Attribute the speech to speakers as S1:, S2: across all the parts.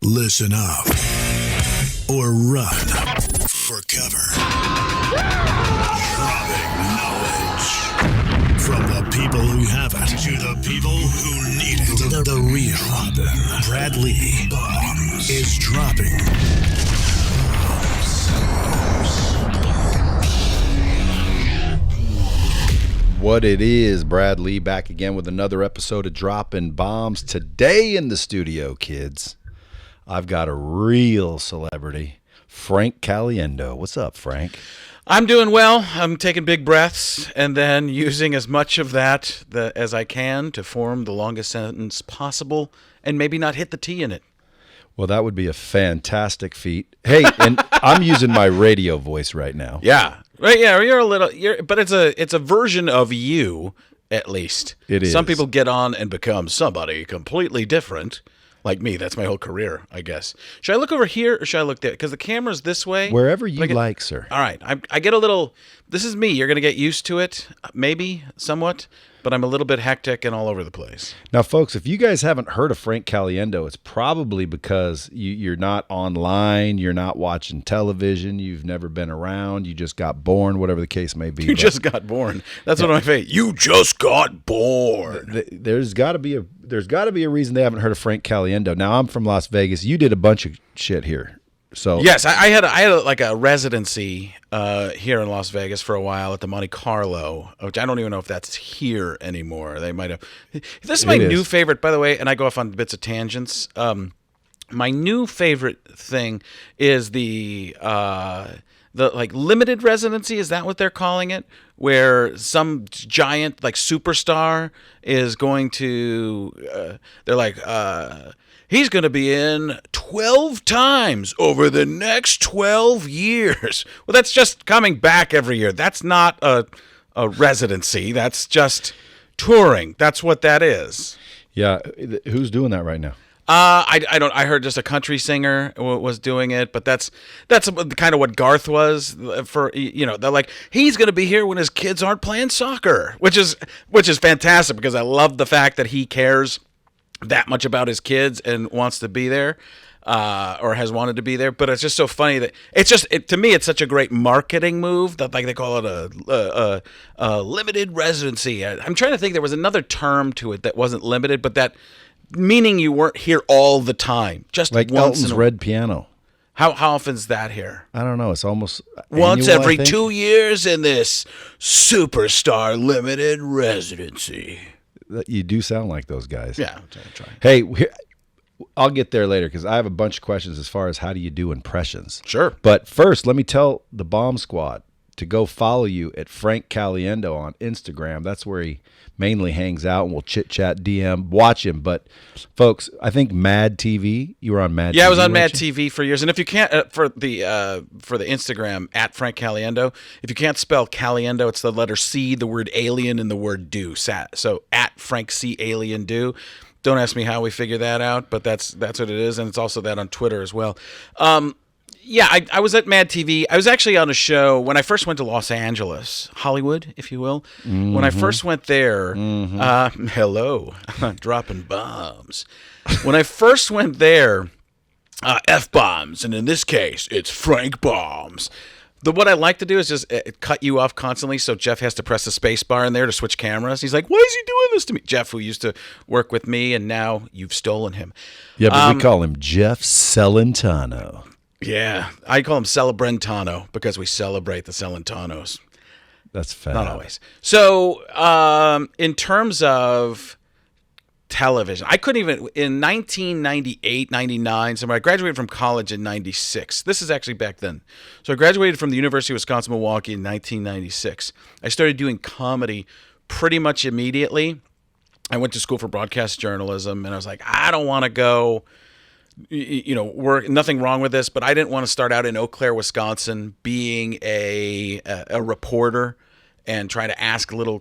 S1: Listen up or run for cover. Dropping knowledge from the people who have it to the people who need it. The real Brad Lee Bombs is dropping
S2: What it is, Brad Lee back again with another episode of Dropping Bombs. Today in the studio, kids, I've got a real celebrity, Frank Caliendo. What's up, Frank?
S3: I'm doing well. I'm taking big breaths and then using as much of that as I can to form the longest sentence possible and maybe not hit the T in it.
S2: Well, that would be a fantastic feat. Hey, and I'm using my radio voice right now.
S3: Yeah. Right, yeah, but it's a version of you, at least.
S2: It is.
S3: Some people get on and become somebody completely different, like me. That's my whole career, I guess. Should I look over here or should I look there? Because the camera's this way.
S2: Wherever you like, sir.
S3: All right, I get a little. This is me. You're going to get used to it, maybe somewhat. But I'm a little bit hectic and all over the place.
S2: Now, folks, if you guys haven't heard of Frank Caliendo, it's probably because you're not online, you're not watching television, you've never been around, you just got born, whatever the case may be.
S3: You just got born. That's one of my favorite. You just got born.
S2: There's got to be a reason they haven't heard of Frank Caliendo. Now, I'm from Las Vegas. You did a bunch of shit here. So
S3: yes, I had like a residency here in Las Vegas for a while at the Monte Carlo, which I don't even know if that's here anymore. They might have. This is my new favorite, by the way, and I go off on bits of tangents. My new favorite thing is the like limited residency. Is that what they're calling it? Where some giant like superstar is going to. They're like. He's going to be in 12 times over the next 12 years. Well, that's just coming back every year. That's not a residency. That's just touring. That's what that is.
S2: Yeah. Who's doing that right now?
S3: I don't. I heard just a country singer was doing it, but that's kind of what Garth was for. You know, they're like he's going to be here when his kids aren't playing soccer, which is fantastic because I love the fact that he cares that much about his kids and wants to be there, or has wanted to be there. But it's just so funny that to me, it's such a great marketing move that like they call it a limited residency. I'm trying to think. There was another term to it that wasn't limited, but that meaning you weren't here all the time, just
S2: like
S3: once
S2: Elton's Red Piano.
S3: How often is that here?
S2: I don't know. It's almost
S3: once
S2: annual,
S3: every 2 years in this superstar limited residency.
S2: You do sound like those guys.
S3: Yeah, I'm trying.
S2: Hey, I'll get there later because I have a bunch of questions as far as how do you do impressions.
S3: Sure.
S2: But first, let me tell the Bomb Squad to go follow you at Frank Caliendo on Instagram. That's where he mainly hangs out, and we'll chit-chat, DM, watch him. But, folks, I think MADtv, you were on MADtv.
S3: Yeah, I was on MADtv for years. And if you can't, for the Instagram, at Frank Caliendo, if you can't spell Caliendo, it's the letter C, the word alien, and the word do. So, at Frank C. Alien Do. Don't ask me how we figure that out, but that's what it is. And it's also that on Twitter as well. Yeah, I was at MADtv. I was actually on a show when I first went to Los Angeles, Hollywood, if you will. Mm-hmm. When I first went there, hello, dropping bombs. When I first went there, F-bombs, and in this case, it's Frank bombs. What I like to do is just cut you off constantly, so Jeff has to press the space bar in there to switch cameras. He's like, why is he doing this to me? Jeff, who used to work with me, and now you've stolen him.
S2: Yeah, but we call him Jeff Celentano.
S3: Yeah, I call him Celebrentano because we celebrate the Celentanos.
S2: That's fab.
S3: Not always. So, in terms of television, I couldn't even, in 1998, 99, somewhere, I graduated from college in 96. This is actually back then. So I graduated from the University of Wisconsin-Milwaukee in 1996. I started doing comedy pretty much immediately. I went to school for broadcast journalism, and I was like, I don't want to go... work. Nothing wrong with this, but I didn't want to start out in Eau Claire, Wisconsin, being a reporter and trying to ask little,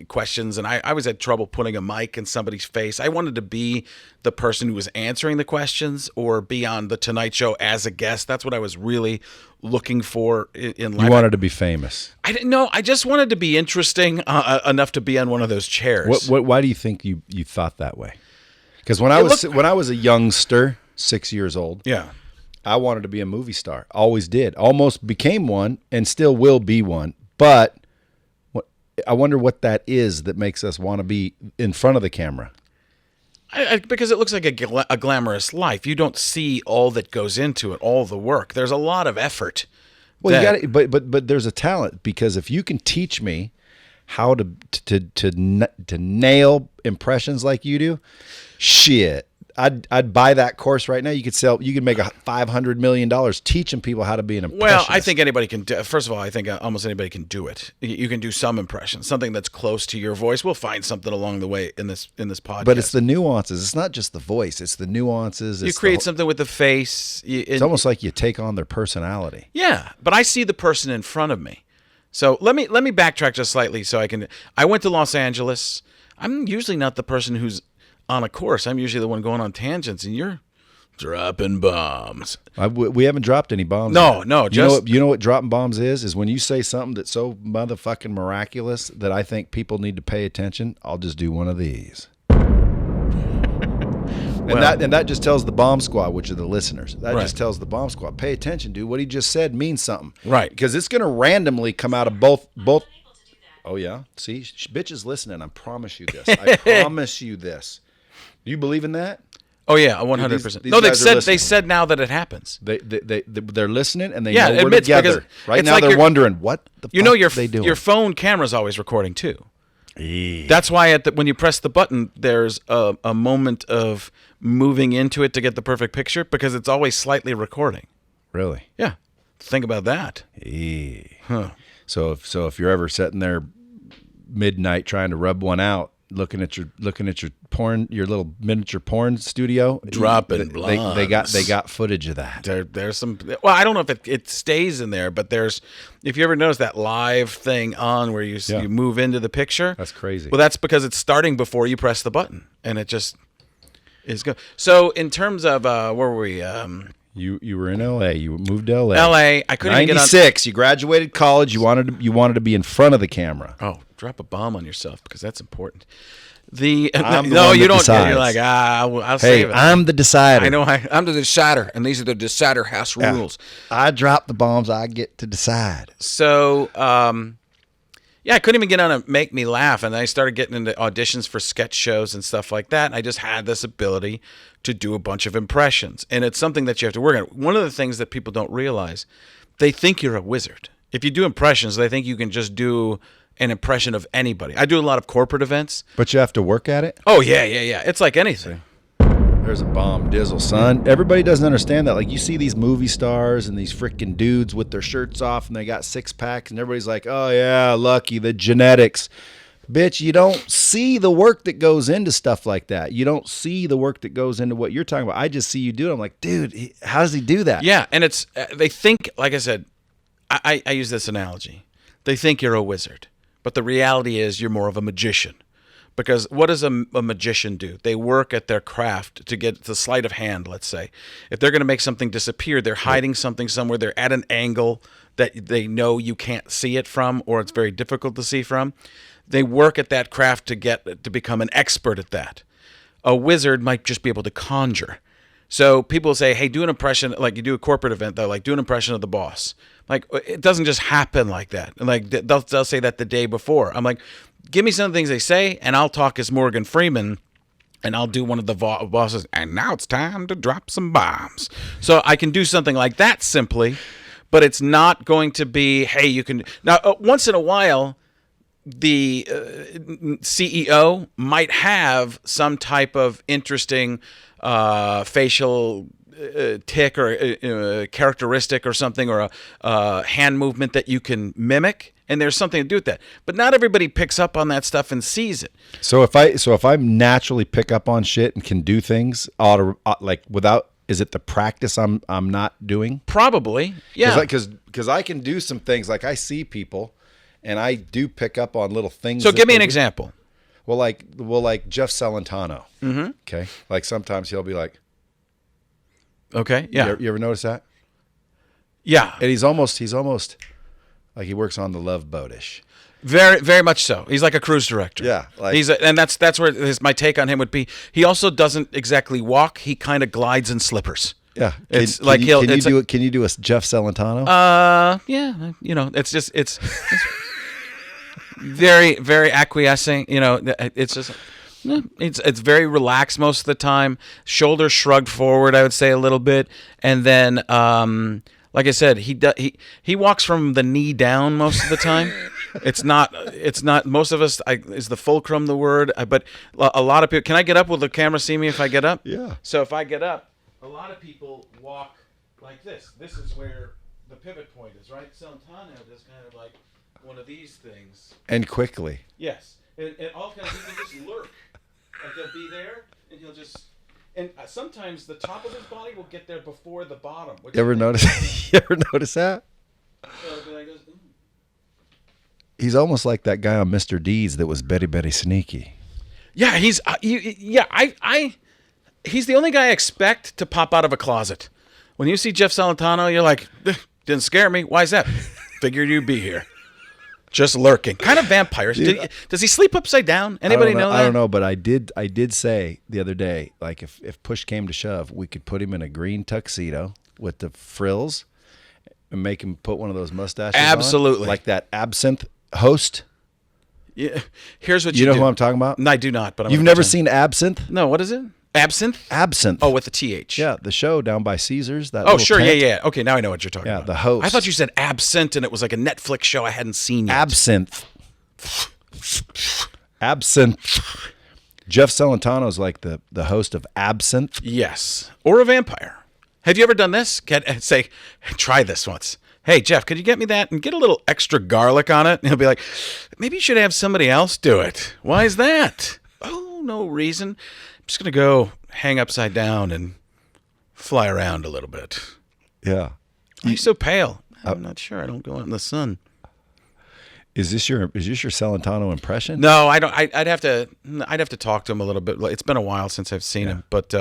S3: questions. And I always had trouble putting a mic in somebody's face. I wanted to be the person who was answering the questions or be on The Tonight Show as a guest. That's what I was really looking for in life.
S2: You wanted to be famous.
S3: I didn't know. I just wanted to be interesting enough to be on one of those chairs.
S2: Why do you think you thought that way? Because when I was a youngster, 6 years old.
S3: Yeah.
S2: I wanted to be a movie star. Always did. Almost became one and still will be one. But I wonder what that is that makes us want to be in front of the camera.
S3: Because it looks like a glamorous life. You don't see all that goes into it, all the work. There's a lot of effort.
S2: Well, you got but there's a talent, because if you can teach me how to nail impressions like you do, shit, I'd buy that course right now. You could make $500 million teaching people how to be an impressionist.
S3: Well, I think anybody can do. First of all, I think almost anybody can do it. You can do some impression, something that's close to your voice. We'll find something along the way in this podcast.
S2: But it's the nuances. It's not just the voice. It's the nuances.
S3: You create something with the face.
S2: It's almost like you take on their personality.
S3: Yeah, but I see the person in front of me. So let me backtrack just slightly so I went to Los Angeles. I'm usually not the person who's on a course. I'm usually the one going on tangents, and you're dropping bombs.
S2: We haven't dropped any bombs.
S3: No.
S2: You know what dropping bombs is when you say something that's so motherfucking miraculous that I think people need to pay attention. I'll just do one of these. And that just tells the bomb squad, which are the listeners. That just tells the bomb squad, pay attention, dude. What he just said means something.
S3: Right.
S2: Because it's going to randomly come out of both. Oh, yeah? See? Bitch is listening. I promise you this. I promise you this. Do you believe in that?
S3: Oh, yeah, 100%. No, they said now that it happens.
S2: They're listening, and they know we're together. Right now
S3: like
S2: they're wondering, what the fuck are they doing?
S3: Your phone camera's always recording, too. That's why when you press the button, there's a moment of moving into it to get the perfect picture, because it's always slightly recording.
S2: Really?
S3: Yeah. Think about that.
S2: Huh. So if you're ever sitting there midnight trying to rub one out, looking at your porn, your little miniature porn studio,
S3: dropping
S2: they got footage of that.
S3: There's some. Well, I don't know if it stays in there, but if you ever notice that live thing on where you move into the picture,
S2: that's crazy.
S3: Well, that's because it's starting before you press the button, and it just is good. So in terms of where were we?
S2: You were in L.A. You moved to L.A.
S3: L.A. I couldn't even get on.
S2: 96. You graduated college. You wanted to be in front of the camera.
S3: Oh, drop a bomb on yourself, because that's important.
S2: No,
S3: you don't. Decides. You're like, I'll save it.
S2: I'm the decider.
S3: I know. I'm the decider, and these are the decider house rules.
S2: I drop the bombs. I get to decide.
S3: So, I couldn't even get on a Make Me Laugh, and I started getting into auditions for sketch shows and stuff like that. And I just had this ability to do a bunch of impressions, and it's something that you have to work on. One of the things that people don't realize, they think you're a wizard. If you do impressions, they think you can just do an impression of anybody. I do a lot of corporate events.
S2: But you have to work at it?
S3: Oh, yeah. It's like anything.
S2: There's a bomb dizzle, son. Everybody doesn't understand that. Like, you see these movie stars and these freaking dudes with their shirts off and they got six packs, and everybody's like, oh, yeah, lucky, the genetics. Bitch, you don't see the work that goes into stuff like that. You don't see the work that goes into what you're talking about. I just see you do it. I'm like, dude, how does he do that?
S3: Yeah, and it's they think, like I said, I use this analogy. They think you're a wizard, but the reality is you're more of a magician. Because what does a magician do? They work at their craft to get the sleight of hand, let's say. If they're going to make something disappear, they're hiding something somewhere. They're at an angle that they know you can't see it from, or it's very difficult to see from. They work at that craft to become an expert at that. A wizard might just be able to conjure. So people say, hey, do an impression, like you do a corporate event, though, like do an impression of the boss. Like, it doesn't just happen like that. And like they'll say that the day before. I'm like, give me some of the things they say, and I'll talk as Morgan Freeman, and I'll do one of the bosses, and now it's time to drop some bombs. So I can do something like that simply, but it's not going to be, hey, you can... Now, once in a while, the CEO might have some type of interesting facial tick or characteristic or something, or a hand movement that you can mimic, and there's something to do with that. But not everybody picks up on that stuff and sees it.
S2: So if I naturally pick up on shit and can do things like without, is it the practice I'm not doing?
S3: Probably, yeah.
S2: Because I can do some things, like I see people, and I do pick up on little things.
S3: So give me an example.
S2: Well, like Jeff Celentano.
S3: Mm-hmm.
S2: Okay, like sometimes he'll be like,
S3: okay, yeah.
S2: You ever notice that?
S3: Yeah.
S2: And he's almost like he works on the Love Boat-ish.
S3: Very, very much so. He's like a cruise director.
S2: Yeah, like-
S3: and that's where my take on him would be. He also doesn't exactly walk. He kind of glides in slippers.
S2: Yeah,
S3: It's
S2: can
S3: like
S2: you,
S3: he'll-
S2: Can you
S3: it's
S2: do it? Can you do a Jeff Celentano?
S3: Yeah, it's very, very acquiescing. It's just. It's very relaxed most of the time. Shoulders shrugged forward, I would say a little bit, and then, like I said, he walks from the knee down most of the time. It's not. Most of us is the fulcrum the word, but a lot of people. Can I get up? Will the camera see me if I get up?
S2: Yeah.
S3: So if I get up, a lot of people walk like this. This is where the pivot point is, right? Celentano does kind of like one of these things.
S2: And quickly.
S3: Yes, and all kinds of people just lurk. Like he'll be there, and he'll just, and sometimes the top of his body will get there before the bottom.
S2: You ever notice? You ever notice that? He's almost like that guy on Mr. Deeds that was Betty Sneaky.
S3: Yeah, he's he's the only guy I expect to pop out of a closet. When you see Jeff Celentano, you're like, didn't scare me. Why is that? Figured you'd be here. Just lurking, kind of vampires. Does he sleep upside down? Anybody know that?
S2: I don't know, but I did say the other day, like if push came to shove, we could put him in a green tuxedo with the frills and make him put one of those mustaches
S3: Absolutely.
S2: on, like that absinthe host.
S3: Yeah. Here's what you
S2: know
S3: do.
S2: who I'm talking about?
S3: No, I do not. But
S2: You've never seen Absinthe?
S3: No. What is it? Absinthe?
S2: Absinthe.
S3: Oh, with the TH.
S2: Yeah, the show down by Caesars. That
S3: Oh,
S2: little
S3: sure.
S2: tent.
S3: Yeah. Okay, now I know what you're talking about.
S2: the host.
S3: I thought you said Absinthe, and it was like a Netflix show I hadn't seen yet.
S2: Absinthe. Absinthe. Jeff Celentano's like the host of Absinthe.
S3: Yes. Or a vampire. Have you ever done this? Say, try this once. Hey, Jeff, could you get me that and get a little extra garlic on it? And he'll be like, maybe you should have somebody else do it. Why is that? Oh, no reason. I'm just going to go hang upside down and fly around a little bit.
S2: Yeah.
S3: Why are you so pale? I'm not sure. I don't go out in the sun.
S2: Is this your Celentano impression?
S3: No, I don't. I'd have to talk to him a little bit. It's been a while since I've seen him, but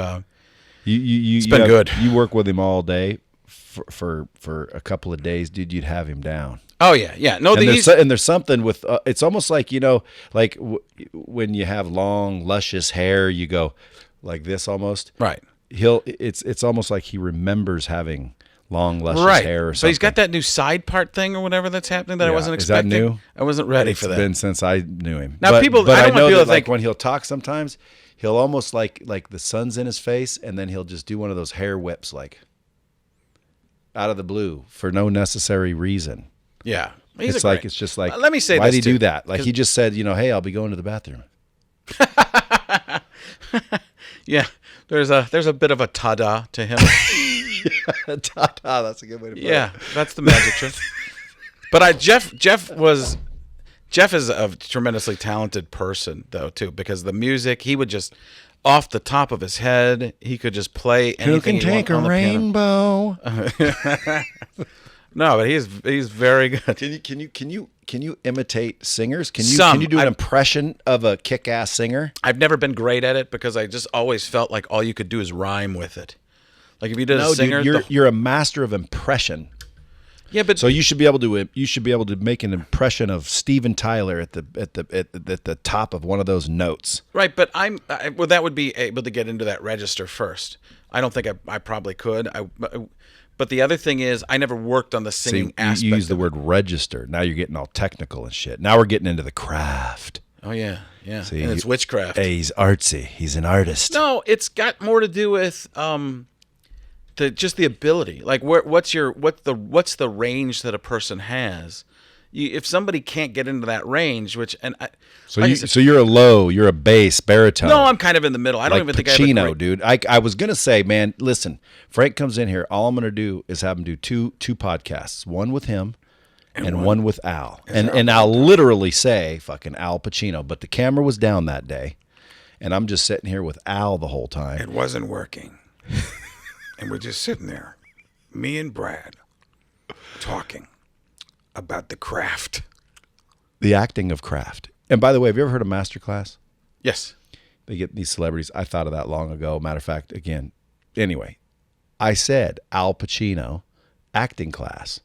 S2: it's
S3: been good.
S2: You work with him all day for a couple of days, dude. You'd have him down.
S3: Oh yeah. No,
S2: and there's something with it's almost like like when you have long luscious hair, you go like this almost.
S3: Right.
S2: It's almost like he remembers having long luscious hair or something.
S3: So he's got that new side part thing or whatever that's happening that I wasn't expecting.
S2: Is that new?
S3: I wasn't ready for that.
S2: It's been since I knew him.
S3: Now
S2: but,
S3: people,
S2: but
S3: I
S2: I
S3: don't
S2: know
S3: want people
S2: that
S3: to think
S2: like when he'll talk sometimes, he'll almost like the sun's in his face, and then he'll just do one of those hair whips like out of the blue for no necessary reason.
S3: Yeah.
S2: It's just like
S3: let me say
S2: why
S3: this
S2: did he
S3: too,
S2: do that? Like he just said, hey, I'll be going to the bathroom.
S3: Yeah. There's a bit of a ta-da to him.
S2: Ta-da, that's a good way to put it.
S3: Yeah, that's the magic trick. But Jeff is a tremendously talented person though too, because the music he would just off the top of his head he could just play anything.
S2: Who can take a rainbow?
S3: No, but he's very good.
S2: Can you imitate singers? Can you do an impression of a kick-ass singer?
S3: I've never been great at it because I just always felt like all you could do is rhyme with it. Like if you did a singer,
S2: dude, you're a master of impression.
S3: Yeah, but
S2: so you should be able to make an impression of Steven Tyler at the top of one of those notes.
S3: Right, but that would be able to get into that register first. I don't think I probably could. But the other thing is, I never worked on the singing aspect.
S2: You use the word register. Now you're getting all technical and shit. Now we're getting into the craft.
S3: Oh yeah.
S2: See,
S3: and it's witchcraft.
S2: Hey, he's artsy. He's an artist.
S3: No, it's got more to do with just the ability. Like what's the range that a person has? If somebody can't get into that range,
S2: so you're a bass baritone.
S3: No, I'm kind of in the middle. I don't even think
S2: Pacino,
S3: I have
S2: dude. I was gonna say, man, listen. Frank comes in here. All I'm gonna do is have him do two podcasts, one with him and one with Al, and I'll literally say fucking Al Pacino. But the camera was down that day, and I'm just sitting here with Al the whole time.
S3: It wasn't working, and we're just sitting there, me and Brad, talking about the craft.
S2: The acting of craft. And by the way, have you ever heard of Masterclass?
S3: Yes.
S2: They get these celebrities. I thought of that long ago. Matter of fact, again, anyway, I said Al Pacino acting class.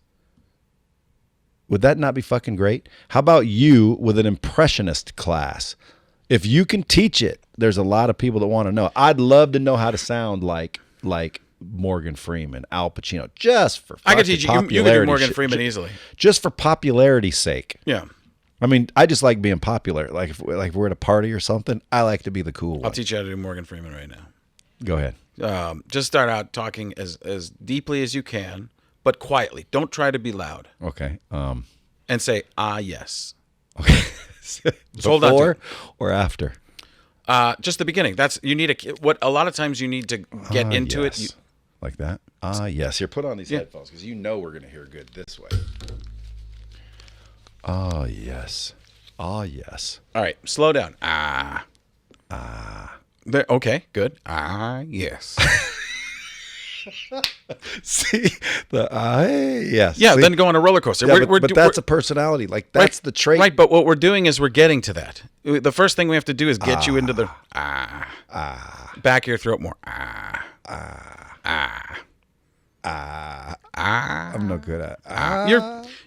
S2: Would that not be fucking great? How about you with an impressionist class? If you can teach it, there's a lot of people that want to know. I'd love to know how to sound like Morgan Freeman, Al Pacino, just for
S3: I could teach you. You could do Morgan
S2: shit.
S3: Freeman easily.
S2: Just for popularity's sake.
S3: Yeah.
S2: I mean, I just like being popular. Like if we're at a party or something, I like to be the cool one.
S3: I'll teach you how to do Morgan Freeman right now.
S2: Go ahead.
S3: Just start out talking as deeply as you can, but quietly. Don't try to be loud.
S2: Okay.
S3: And say, yes.
S2: Okay.
S3: Hold on to
S2: Before
S3: it.
S2: or after?
S3: Just the beginning. What a lot of times you need to get into
S2: yes.
S3: it.
S2: Like that? Yes. Here, put on these headphones because you know we're going to hear good this way. Yes. Yes.
S3: All right, slow down. There, okay, good. Yes.
S2: See the yes.
S3: Yeah,
S2: See?
S3: then go on a roller coaster.
S2: Yeah, but that's a personality. Like that's the trait.
S3: Right, but what we're doing is we're getting to that. The first thing we have to do is get you into the back of your throat more.
S2: I'm no good at.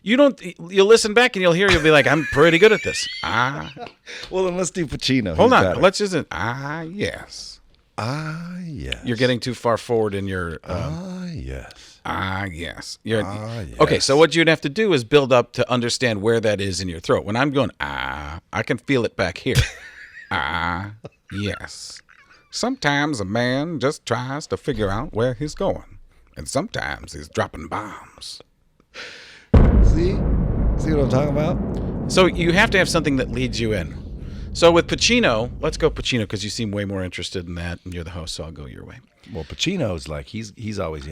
S3: You'll listen back and you'll be like, I'm pretty good at this.
S2: Well, then let's do Pacino.
S3: Hold
S2: Who's
S3: on,
S2: better?
S3: let's just yes.
S2: Yes.
S3: You're getting too far forward in your.
S2: Yes.
S3: Yes.
S2: Yes.
S3: Okay, so what you'd have to do is build up to understand where that is in your throat. When I'm going, I can feel it back here. Yes. Sometimes a man just tries to figure out where he's going. And sometimes he's dropping bombs.
S2: See what I'm talking about?
S3: So you have to have something that leads you in. So with Pacino, let's go Pacino because you seem way more interested in that, and you're the host, so I'll go your way.
S2: Well, Pacino's like he's always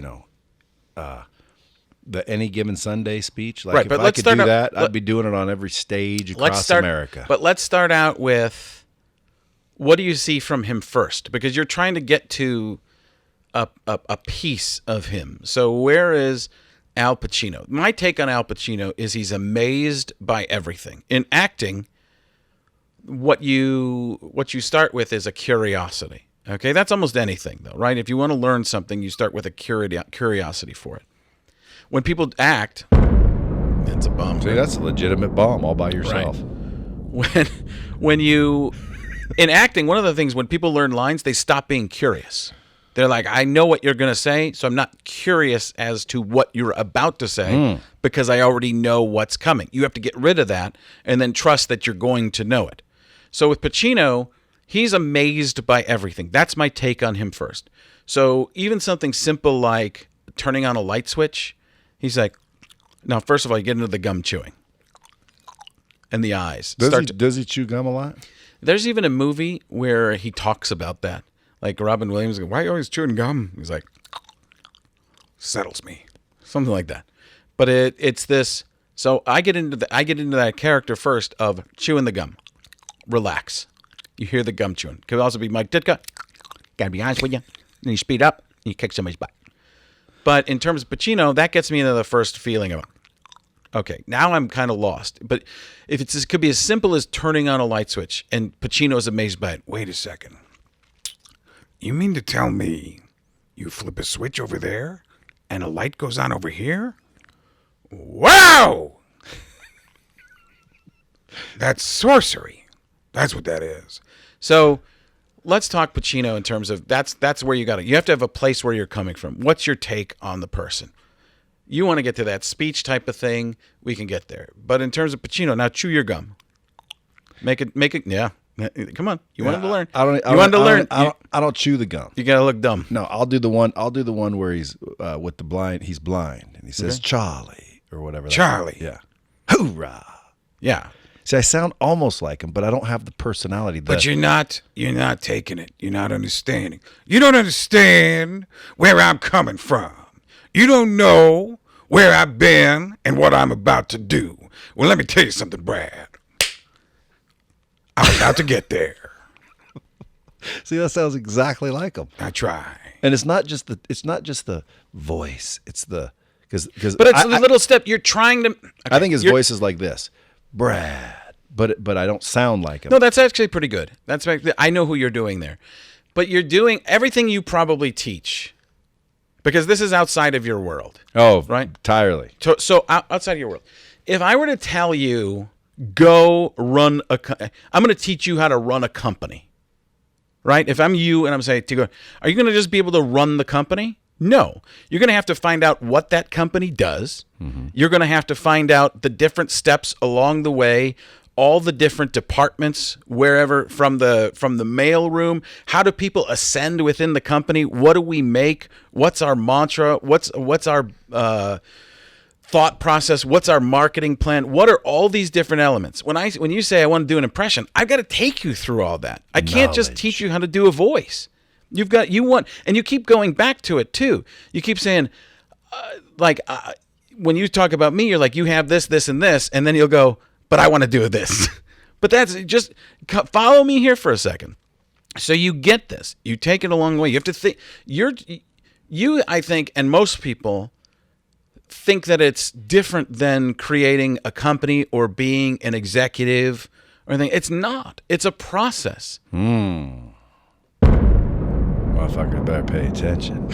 S2: the Any Given Sunday speech. Like
S3: right,
S2: if
S3: but
S2: I could do that, I'd be doing it on every stage across America.
S3: But let's start out with what do you see from him first? Because you're trying to get to a piece of him. So where is Al Pacino? My take on Al Pacino is he's amazed by everything. In acting, what you start with is a curiosity. Okay, that's almost anything though, right? If you want to learn something, you start with a curiosity for it. When people act, it's a bomb.
S2: See, that's a legitimate bomb all by yourself.
S3: Right. When you in acting, one of the things when people learn lines, they stop being curious. They're like, I know what you're going to say, so I'm not curious as to what you're about to say because I already know what's coming. You have to get rid of that and then trust that you're going to know it. So with Pacino, he's amazed by everything. That's my take on him first. So even something simple like turning on a light switch, he's like, now, first of all, you get into the gum chewing and the eyes.
S2: Does he chew gum a lot?
S3: There's even a movie where he talks about that. Like Robin Williams, why are you always chewing gum? He's like, settles me. Something like that. But it's this. So I get into that character first of chewing the gum. Relax. You hear the gum chewing. Could also be Mike Ditka. Gotta be honest with you. Then you speed up and you kick somebody's butt. But in terms of Pacino, that gets me into the first feeling of, okay, now I'm kind of lost. But if it could be as simple as turning on a light switch and Pacino's amazed by it. Wait a second. You mean to tell me you flip a switch over there and a light goes on over here? Wow! That's sorcery. That's what that is. So let's talk Pacino in terms of that's where you got it. You have to have a place where you're coming from. What's your take on the person? You want to get to that speech type of thing, we can get there. But in terms of Pacino, now chew your gum. Make it, yeah. Come on, you wanted to learn.
S2: I don't chew the gum.
S3: You gotta look dumb.
S2: No, I'll do the one where he's with the blind. He's blind, and he says Charlie or whatever.
S3: Charlie.
S2: Yeah. Hoorah.
S3: Yeah.
S2: See, I sound almost like him, but I don't have the personality.
S3: But you're not taking it. You're not understanding. You don't understand where I'm coming from. You don't know where I've been and what I'm about to do. Well, let me tell you something, Brad. I'm about to get there.
S2: See, that sounds exactly like him.
S3: I try.
S2: And it's not just the voice. It's the because.
S3: But it's a little step. You're trying to. Okay,
S2: I think his voice is like this, Brad. But I don't sound like him.
S3: No, that's actually pretty good. I know who you're doing there, but you're doing everything you probably teach, because this is outside of your world.
S2: Oh,
S3: right,
S2: entirely.
S3: So outside of your world, if I were to tell you, go run I'm going to teach you how to run a company, right? If I'm you and I'm saying, are you going to just be able to run the company? No. You're going to have to find out what that company does. Mm-hmm. You're going to have to find out the different steps along the way, all the different departments, wherever, from the mail room. How do people ascend within the company? What do we make? What's our mantra? What's our thought process? What's our marketing plan? What are all these different elements? When you say I want to do an impression, I've got to take you through all that. I can't just teach you how to do a voice. And you keep going back to it too. You keep saying, when you talk about me, you're like, you have this, this, and this, and then you'll go, but I want to do this. But that's just, follow me here for a second. So you get this. You take it a long way. You have to think. I think, and most people think that it's different than creating a company or being an executive or anything. It's not. It's a process.
S2: Motherfucker better pay attention.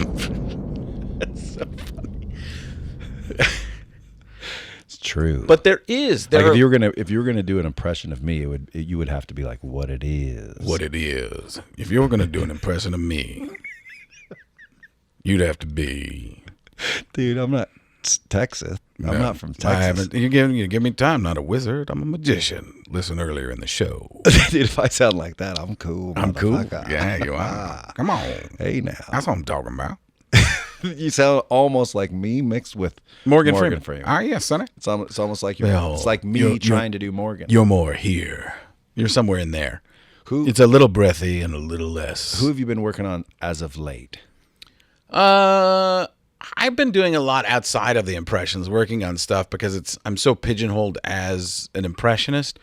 S3: That's so funny.
S2: It's true.
S3: But if
S2: you were gonna do an impression of me, you would have to be like what it is.
S3: What it is. If you were gonna do an impression of me, you'd have to be.
S2: Dude, I'm not Texas. I'm not from Texas.
S3: You give me time. I'm not a wizard. I'm a magician. Listen earlier in the show.
S2: Dude, if I sound like that, I'm cool.
S3: I'm cool. Yeah, you are. Come on.
S2: Hey now.
S3: That's what I'm talking about.
S2: You sound almost like me mixed with
S3: Morgan Freeman.
S2: Ah,
S3: yeah, sonny.
S2: It's almost like it's like me trying to do Morgan.
S3: You're more here. You're somewhere in there. It's a little breathy and a little less.
S2: Who have you been working on as of late?
S3: I've been doing a lot outside of the impressions, working on stuff because I'm so pigeonholed as an impressionist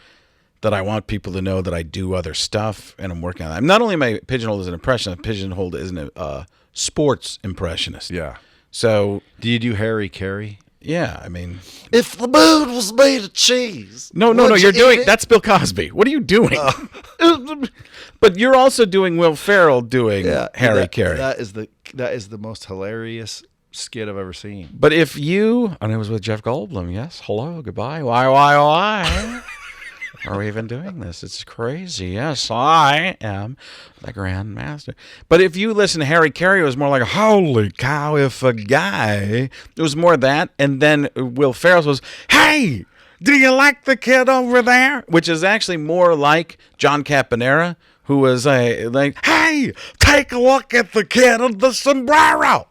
S3: that I want people to know that I do other stuff and I'm working on that. I'm not only am I pigeonholed as an impressionist, I'm pigeonholed as a sports impressionist.
S2: Yeah.
S3: So
S2: do you do Harry Caray?
S3: Yeah, I mean,
S2: if the moon was made of cheese.
S3: No, you're doing that's Bill Cosby. What are you doing? But you're also doing Will Ferrell doing Harry Caray.
S2: That is the most hilarious skit I've ever seen.
S3: But and it was with Jeff Goldblum. Yes, hello, goodbye. Why? Are we even doing this? It's crazy. Yes, I am the Grand Master. But if you listen to Harry Caray, it was more like, holy cow, if a guy. It was more that. And then Will Ferrell's was, hey, do you like the kid over there? Which is actually more like John Caponera, who was like, hey, take a look at the kid of the sombrero.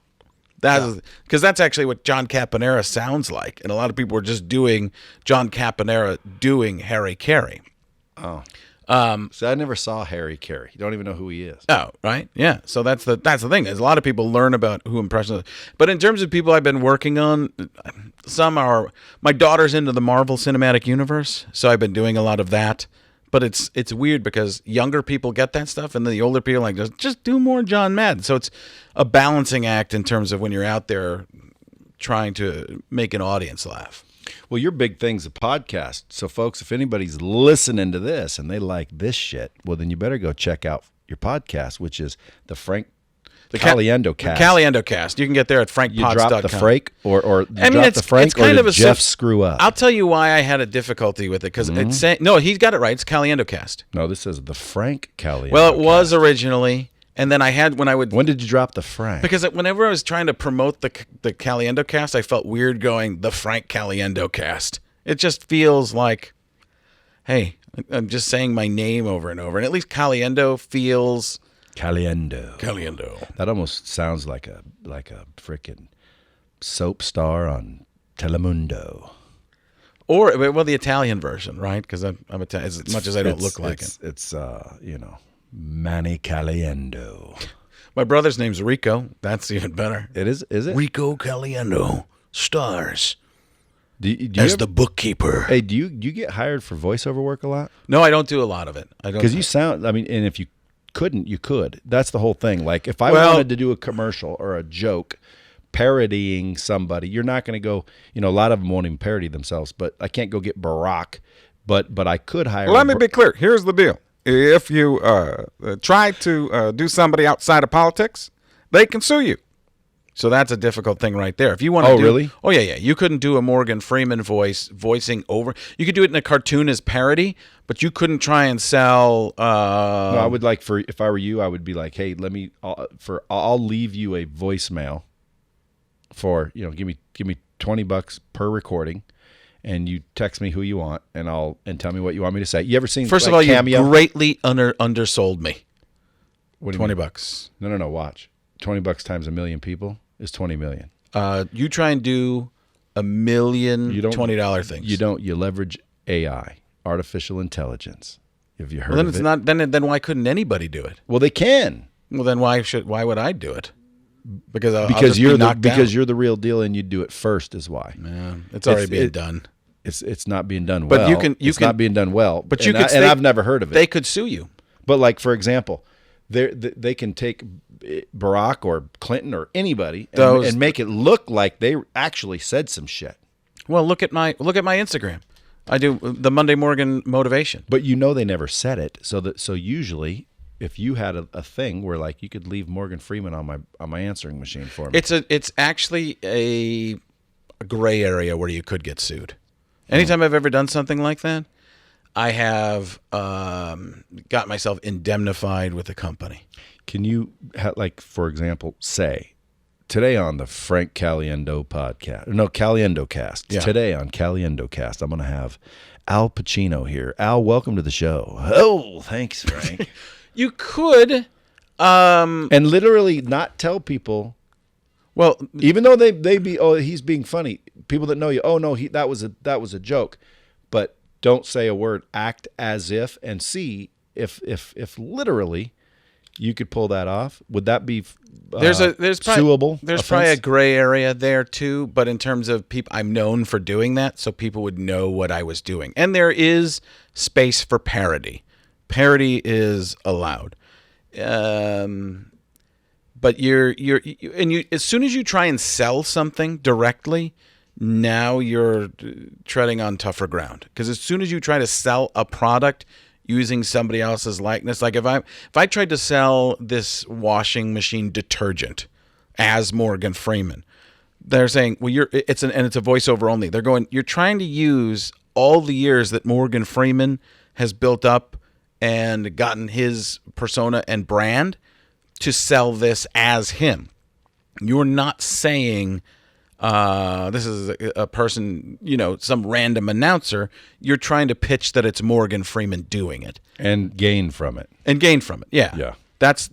S3: Because that's actually what John Caponera sounds like. And a lot of people were just doing John Caponera doing Harry Caray.
S2: Oh. So I never saw Harry Caray. You don't even know who he is.
S3: Oh, right. Yeah. So that's the thing. There's a lot of people learn about who impressions. But in terms of people I've been working on, my daughter's into the Marvel Cinematic Universe. So I've been doing a lot of that. But it's weird because younger people get that stuff, and then the older people are like, just do more John Madden. So it's a balancing act in terms of when you're out there trying to make an audience laugh.
S2: Well, your big thing's a podcast. So, folks, if anybody's listening to this and they like this shit, well, then you better go check out your podcast, which is the Caliendo Cast.
S3: The Caliendo Cast. You can get there at frankpods.com.
S2: You drop the Frank, or the Frank, or did Jeff screw up?
S3: I'll tell you why I had a difficulty with it, because it's saying, no, he's got it right. It's Caliendo Cast.
S2: No, this is the Frank Caliendo.
S3: Well, it was originally, and then I had When
S2: did you drop the Frank?
S3: Because whenever I was trying to promote the Caliendo Cast, I felt weird going the Frank Caliendo Cast. It just feels like, hey, I'm just saying my name over and over, and at least Caliendo feels. Caliendo. That
S2: almost sounds like a freaking soap star on Telemundo.
S3: Or the Italian version, right? Because I'm Italian. As much as I don't look like it.
S2: It's Manny Caliendo.
S3: My brother's name's Rico. That's even better.
S2: It is it?
S3: Rico Caliendo stars.
S2: As
S3: the bookkeeper.
S2: Hey, do you get hired for voiceover work a lot?
S3: No, I don't do a lot of it. I don't.
S2: Because you sound. I mean, and if you couldn't, you could. That's the whole thing. Like if I wanted to do a commercial or a joke parodying somebody, you're not going to go, a lot of them won't even parody themselves, but I can't go get Barack, but I could hire.
S3: Let me be clear. Here's the deal. If you try to do somebody outside of politics, they can sue you. So that's a difficult thing right there. If you want to
S2: really?
S3: Oh, yeah. You couldn't do a Morgan Freeman voicing over. You could do it in a cartoon as parody, but you couldn't try and sell.
S2: No, I would like if I were you, I would be like, hey, I'll leave you a voicemail for, give me $20 per recording, and you text me who you want, and tell me what you want me to say. You ever seen?
S3: First of all, Cameo? You greatly undersold me.
S2: What do you mean?
S3: $20.
S2: No. Watch. $20 times a million people is 20 million.
S3: You try and do a million $20 things.
S2: You don't. You leverage AI, artificial intelligence. Have you heard
S3: then
S2: of
S3: it's
S2: it?
S3: not. Then why couldn't anybody do it?
S2: Well, they can.
S3: Well, then why would I do it? Because
S2: you're the real deal, and you do it first. Is why.
S3: Yeah, it's already being done.
S2: It's not being done well.
S3: But it's not
S2: being done well.
S3: But
S2: I've never heard of it.
S3: They could sue you.
S2: But like, for example, they can take Barack or Clinton or anybody and make it look like they actually said some shit.
S3: Well, look at my Instagram. I do the Monday Morgan motivation.
S2: But they never said it. So usually, if you had a thing where like you could leave Morgan Freeman on my answering machine for me,
S3: it's actually a gray area where you could get sued. Anytime I've ever done something like that, I have got myself indemnified with the company.
S2: Can you, for example, say today on the Frank Caliendo podcast, Caliendo Cast. Yeah. Today on Caliendo Cast, I'm going to have Al Pacino here. Al, welcome to the show. Oh, thanks, Frank.
S3: You could,
S2: and literally not tell people. Well, even though they be, he's being funny. People that know you, that was a joke, but don't say a word. Act as if, and see if literally you could pull that off. Would that be suable?
S3: There's probably a gray area there too, but in terms of people, I'm known for doing that, so people would know what I was doing. And there is space for parody. Parody is allowed. But you as soon as you try and sell something directly, now you're treading on tougher ground. Because as soon as you try to sell a product using somebody else's likeness, like if I tried to sell this washing machine detergent as Morgan Freeman, they're saying, well, it's a voiceover only. They're going, you're trying to use all the years that Morgan Freeman has built up and gotten his persona and brand to sell this as him. You're not saying this is a person, some random announcer. You're trying to pitch that it's Morgan Freeman doing it.
S2: And gain from it.
S3: Yeah.
S2: Yeah.
S3: That's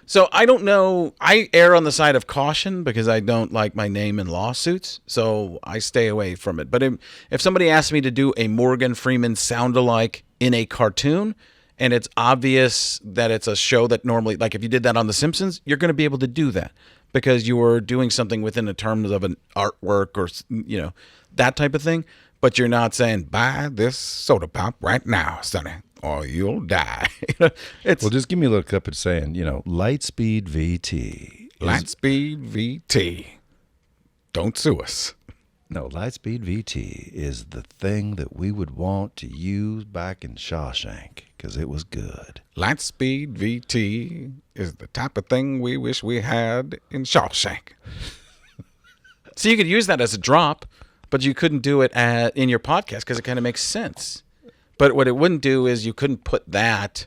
S3: so I don't know. I err on the side of caution because I don't like my name in lawsuits. So I stay away from it. But if somebody asks me to do a Morgan Freeman sound-alike in a cartoon, and it's obvious that it's a show that normally, like if you did that on The Simpsons, you're going to be able to do that because you were doing something within the terms of an artwork or, that type of thing. But you're not saying, buy this soda pop right now, Sonny, or you'll die.
S2: Well, just give me a look up and saying, Lightspeed VT.
S3: Lightspeed VT. Don't sue us.
S2: No, Lightspeed VT is the thing that we would want to use back in Shawshank because it was good.
S3: Lightspeed VT is the type of thing we wish we had in Shawshank. So you could use that as a drop, but you couldn't do it in your podcast because it kind of makes sense. But what it wouldn't do is you couldn't put that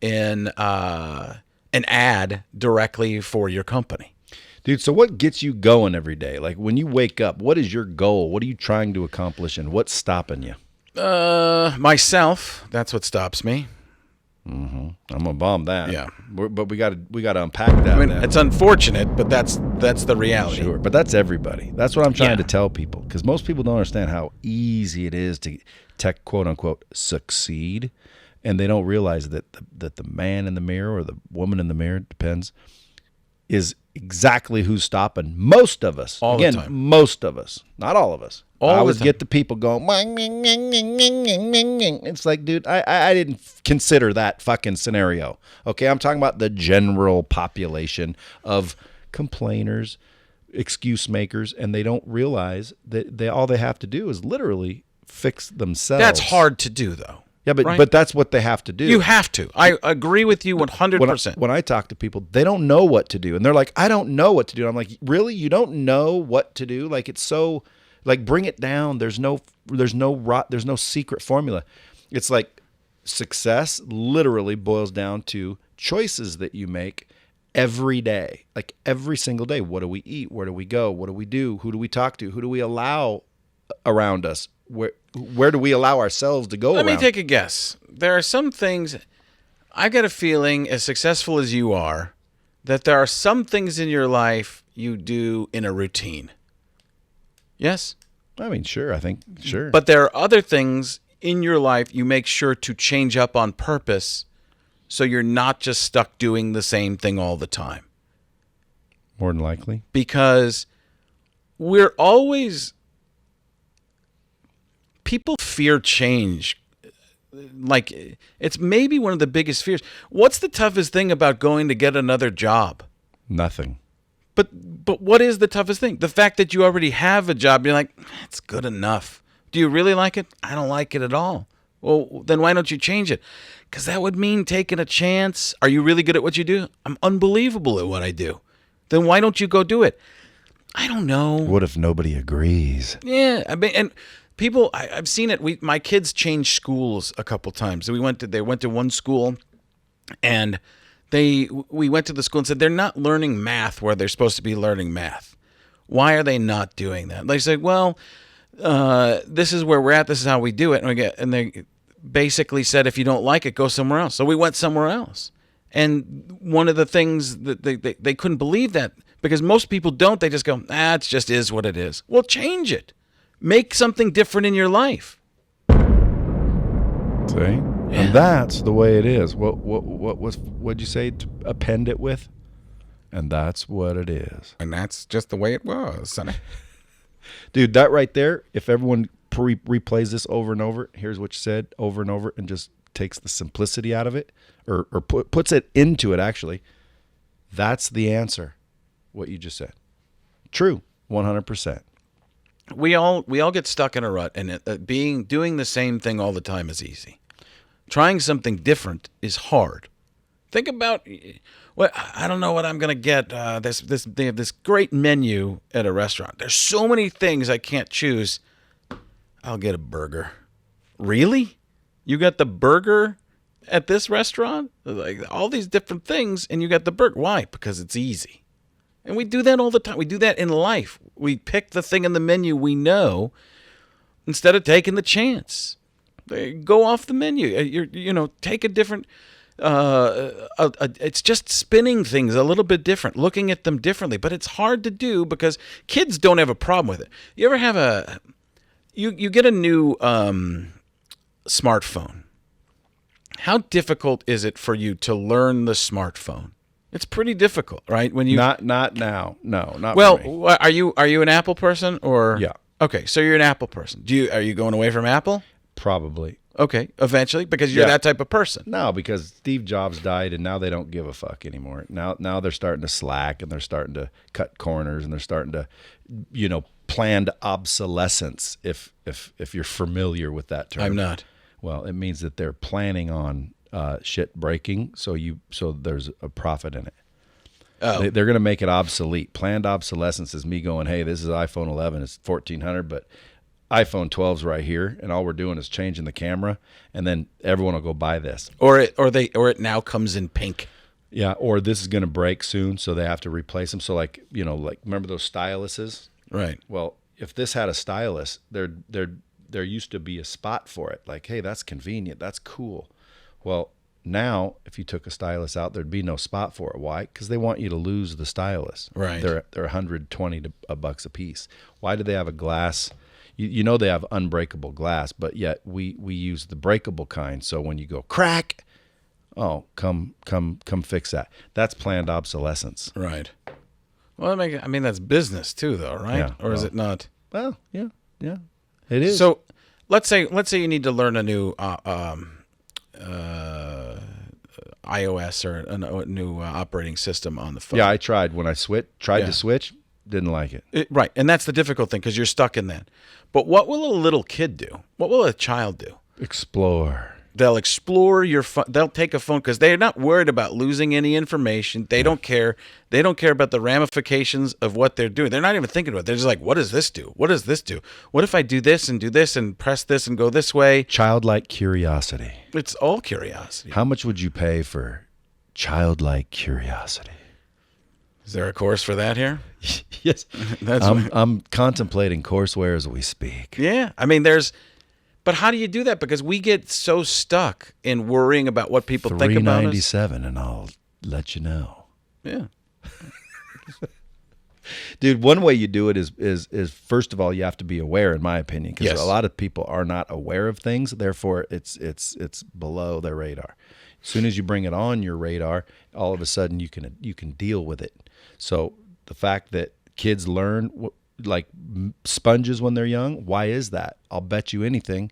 S3: in an ad directly for your company.
S2: Dude, so what gets you going every day? Like when you wake up, what is your goal? What are you trying to accomplish and what's stopping you?
S3: Myself. That's what stops me.
S2: Mm-hmm. I'm going to bomb that.
S3: Yeah.
S2: But we got to unpack that.
S3: I mean, it's unfortunate, but that's the reality.
S2: Sure, but that's everybody. That's what I'm trying to tell people because most people don't understand how easy it is to quote unquote succeed, and they don't realize that the man in the mirror or the woman in the mirror, depends, is exactly who's stopping most of us.
S3: All
S2: Again,
S3: the time.
S2: Most of us, not all of us.
S3: I
S2: always get the people going. It's like, dude, I didn't consider that fucking scenario. Okay, I'm talking about the general population of complainers, excuse makers, and they don't realize that all they have to do is literally fix themselves.
S3: That's hard to do, though.
S2: Yeah, but
S3: right?
S2: but that's what they have to do.
S3: You have to. I agree with you 100%.
S2: When I talk to people, they don't know what to do, and they're like, "I don't know what to do." And I'm like, "Really? You don't know what to do? Like it's so, like bring it down. There's no secret formula. It's like success literally boils down to choices that you make every day, like every single day. What do we eat? Where do we go? What do we do? Who do we talk to? Who do we allow around us? Where do we allow ourselves to go?
S3: Let me take a guess. There are some things, I got a feeling, as successful as you are, that there are some things in your life you do in a routine. Yes?
S2: I mean, sure. I think, sure.
S3: But there are other things in your life you make sure to change up on purpose so you're not just stuck doing the same thing all the time.
S2: More than likely.
S3: Because we're always... People fear change. Like, it's maybe one of the biggest fears. What's the toughest thing about going to get another job?
S2: Nothing.
S3: But what is the toughest thing? The fact that you already have a job, you're like, it's good enough. Do you really like it? I don't like it at all. Well, then why don't you change it? Because that would mean taking a chance. Are you really good at what you do? I'm unbelievable at what I do. Then why don't you go do it? I don't know.
S2: What if nobody agrees?
S3: Yeah, I mean, and people, I've seen it. My kids changed schools a couple times. They went to one school, and we went to the school and said they're not learning math where they're supposed to be learning math. Why are they not doing that? They said, well, this is where we're at. This is how we do it. And they basically said, if you don't like it, go somewhere else. So we went somewhere else. And one of the things that they couldn't believe that, because most people don't. They just go, it just is what it is. Well, change it. Make something different in your life.
S2: See? Yeah. And that's the way it is. What'd you say to append it with? And that's what it is.
S3: And that's just the way it was, Sonny.
S2: Dude, that right there, if everyone replays this over and over, here's what you said over and over, and just takes the simplicity out of it, or puts it into it, actually, that's the answer, what you just said. True, 100%.
S3: We all get stuck in a rut, and doing the same thing all the time is easy. Trying something different is hard. Think about, well, I don't know what I'm gonna get. They have this great menu at a restaurant. There's so many things I can't choose. I'll get a burger. Really? You got the burger at this restaurant? Like all these different things, and you got the burger. Why? Because it's easy. And we do that all the time. We do that in life. We pick the thing in the menu we know instead of taking the chance. Go off the menu. Take a different. It's just spinning things a little bit different, looking at them differently. But it's hard to do because kids don't have a problem with it. You ever have you get a new smartphone. How difficult is it for you to learn the smartphone? It's pretty difficult, right? When you
S2: not now, no, not.
S3: Well,
S2: for me.
S3: are you an Apple person or?
S2: Yeah.
S3: Okay, so you're an Apple person. Are you going away from Apple?
S2: Probably.
S3: Okay, eventually, because you're that type of person.
S2: No, because Steve Jobs died, and now they don't give a fuck anymore. Now they're starting to slack, and they're starting to cut corners, and they're starting to, planned obsolescence. If you're familiar with that term,
S3: I'm not.
S2: Well, it means that they're planning on shit breaking, so there's a profit in it. Oh. They're going to make it obsolete. Planned obsolescence is me going, hey, this is iPhone 11, it's $1,400, but iPhone 12's right here, and all we're doing is changing the camera, and then everyone will go buy this.
S3: Or it now comes in pink.
S2: Yeah, or this is going to break soon, so they have to replace them. So like remember those styluses?
S3: Right.
S2: Well, if this had a stylus, there used to be a spot for it. Like, hey, that's convenient, that's cool. Well, now if you took a stylus out, there'd be no spot for it. Why? Because they want you to lose the stylus.
S3: Right.
S2: They're $120 a piece. Why do they have a glass? They have unbreakable glass, but yet we use the breakable kind. So when you go crack, oh, come fix that. That's planned obsolescence.
S3: Right. Well, that's business too, though, right?
S2: Yeah,
S3: or is it not?
S2: Well, yeah, it is.
S3: So let's say you need to learn a new iOS or a new operating system on the phone.
S2: Yeah, I tried when I to switch. Didn't like it.
S3: Right, and that's the difficult thing because you're stuck in that. But what will a little kid do? What will a child do?
S2: Explore.
S3: They'll explore your phone. They'll take a phone because they're not worried about losing any information. They don't care. They don't care about the ramifications of what they're doing. They're not even thinking about it. They're just like, what does this do? What does this do? What if I do this and press this and go this way?
S2: Childlike curiosity.
S3: It's all curiosity.
S2: How much would you pay for childlike curiosity?
S3: Is there a course for that here?
S2: Yes. I'm contemplating courseware as we speak.
S3: Yeah. I mean, but how do you do that? Because we get so stuck in worrying about what people think about us.
S2: $397 and I'll let you know.
S3: Yeah.
S2: Dude, one way you do it is first of all, you have to be aware, in my opinion, because a lot of people are not aware of things. Therefore, it's below their radar. As soon as you bring it on your radar, all of a sudden you can deal with it. So the fact that kids learn like sponges when they're young, why is that? I'll bet you anything,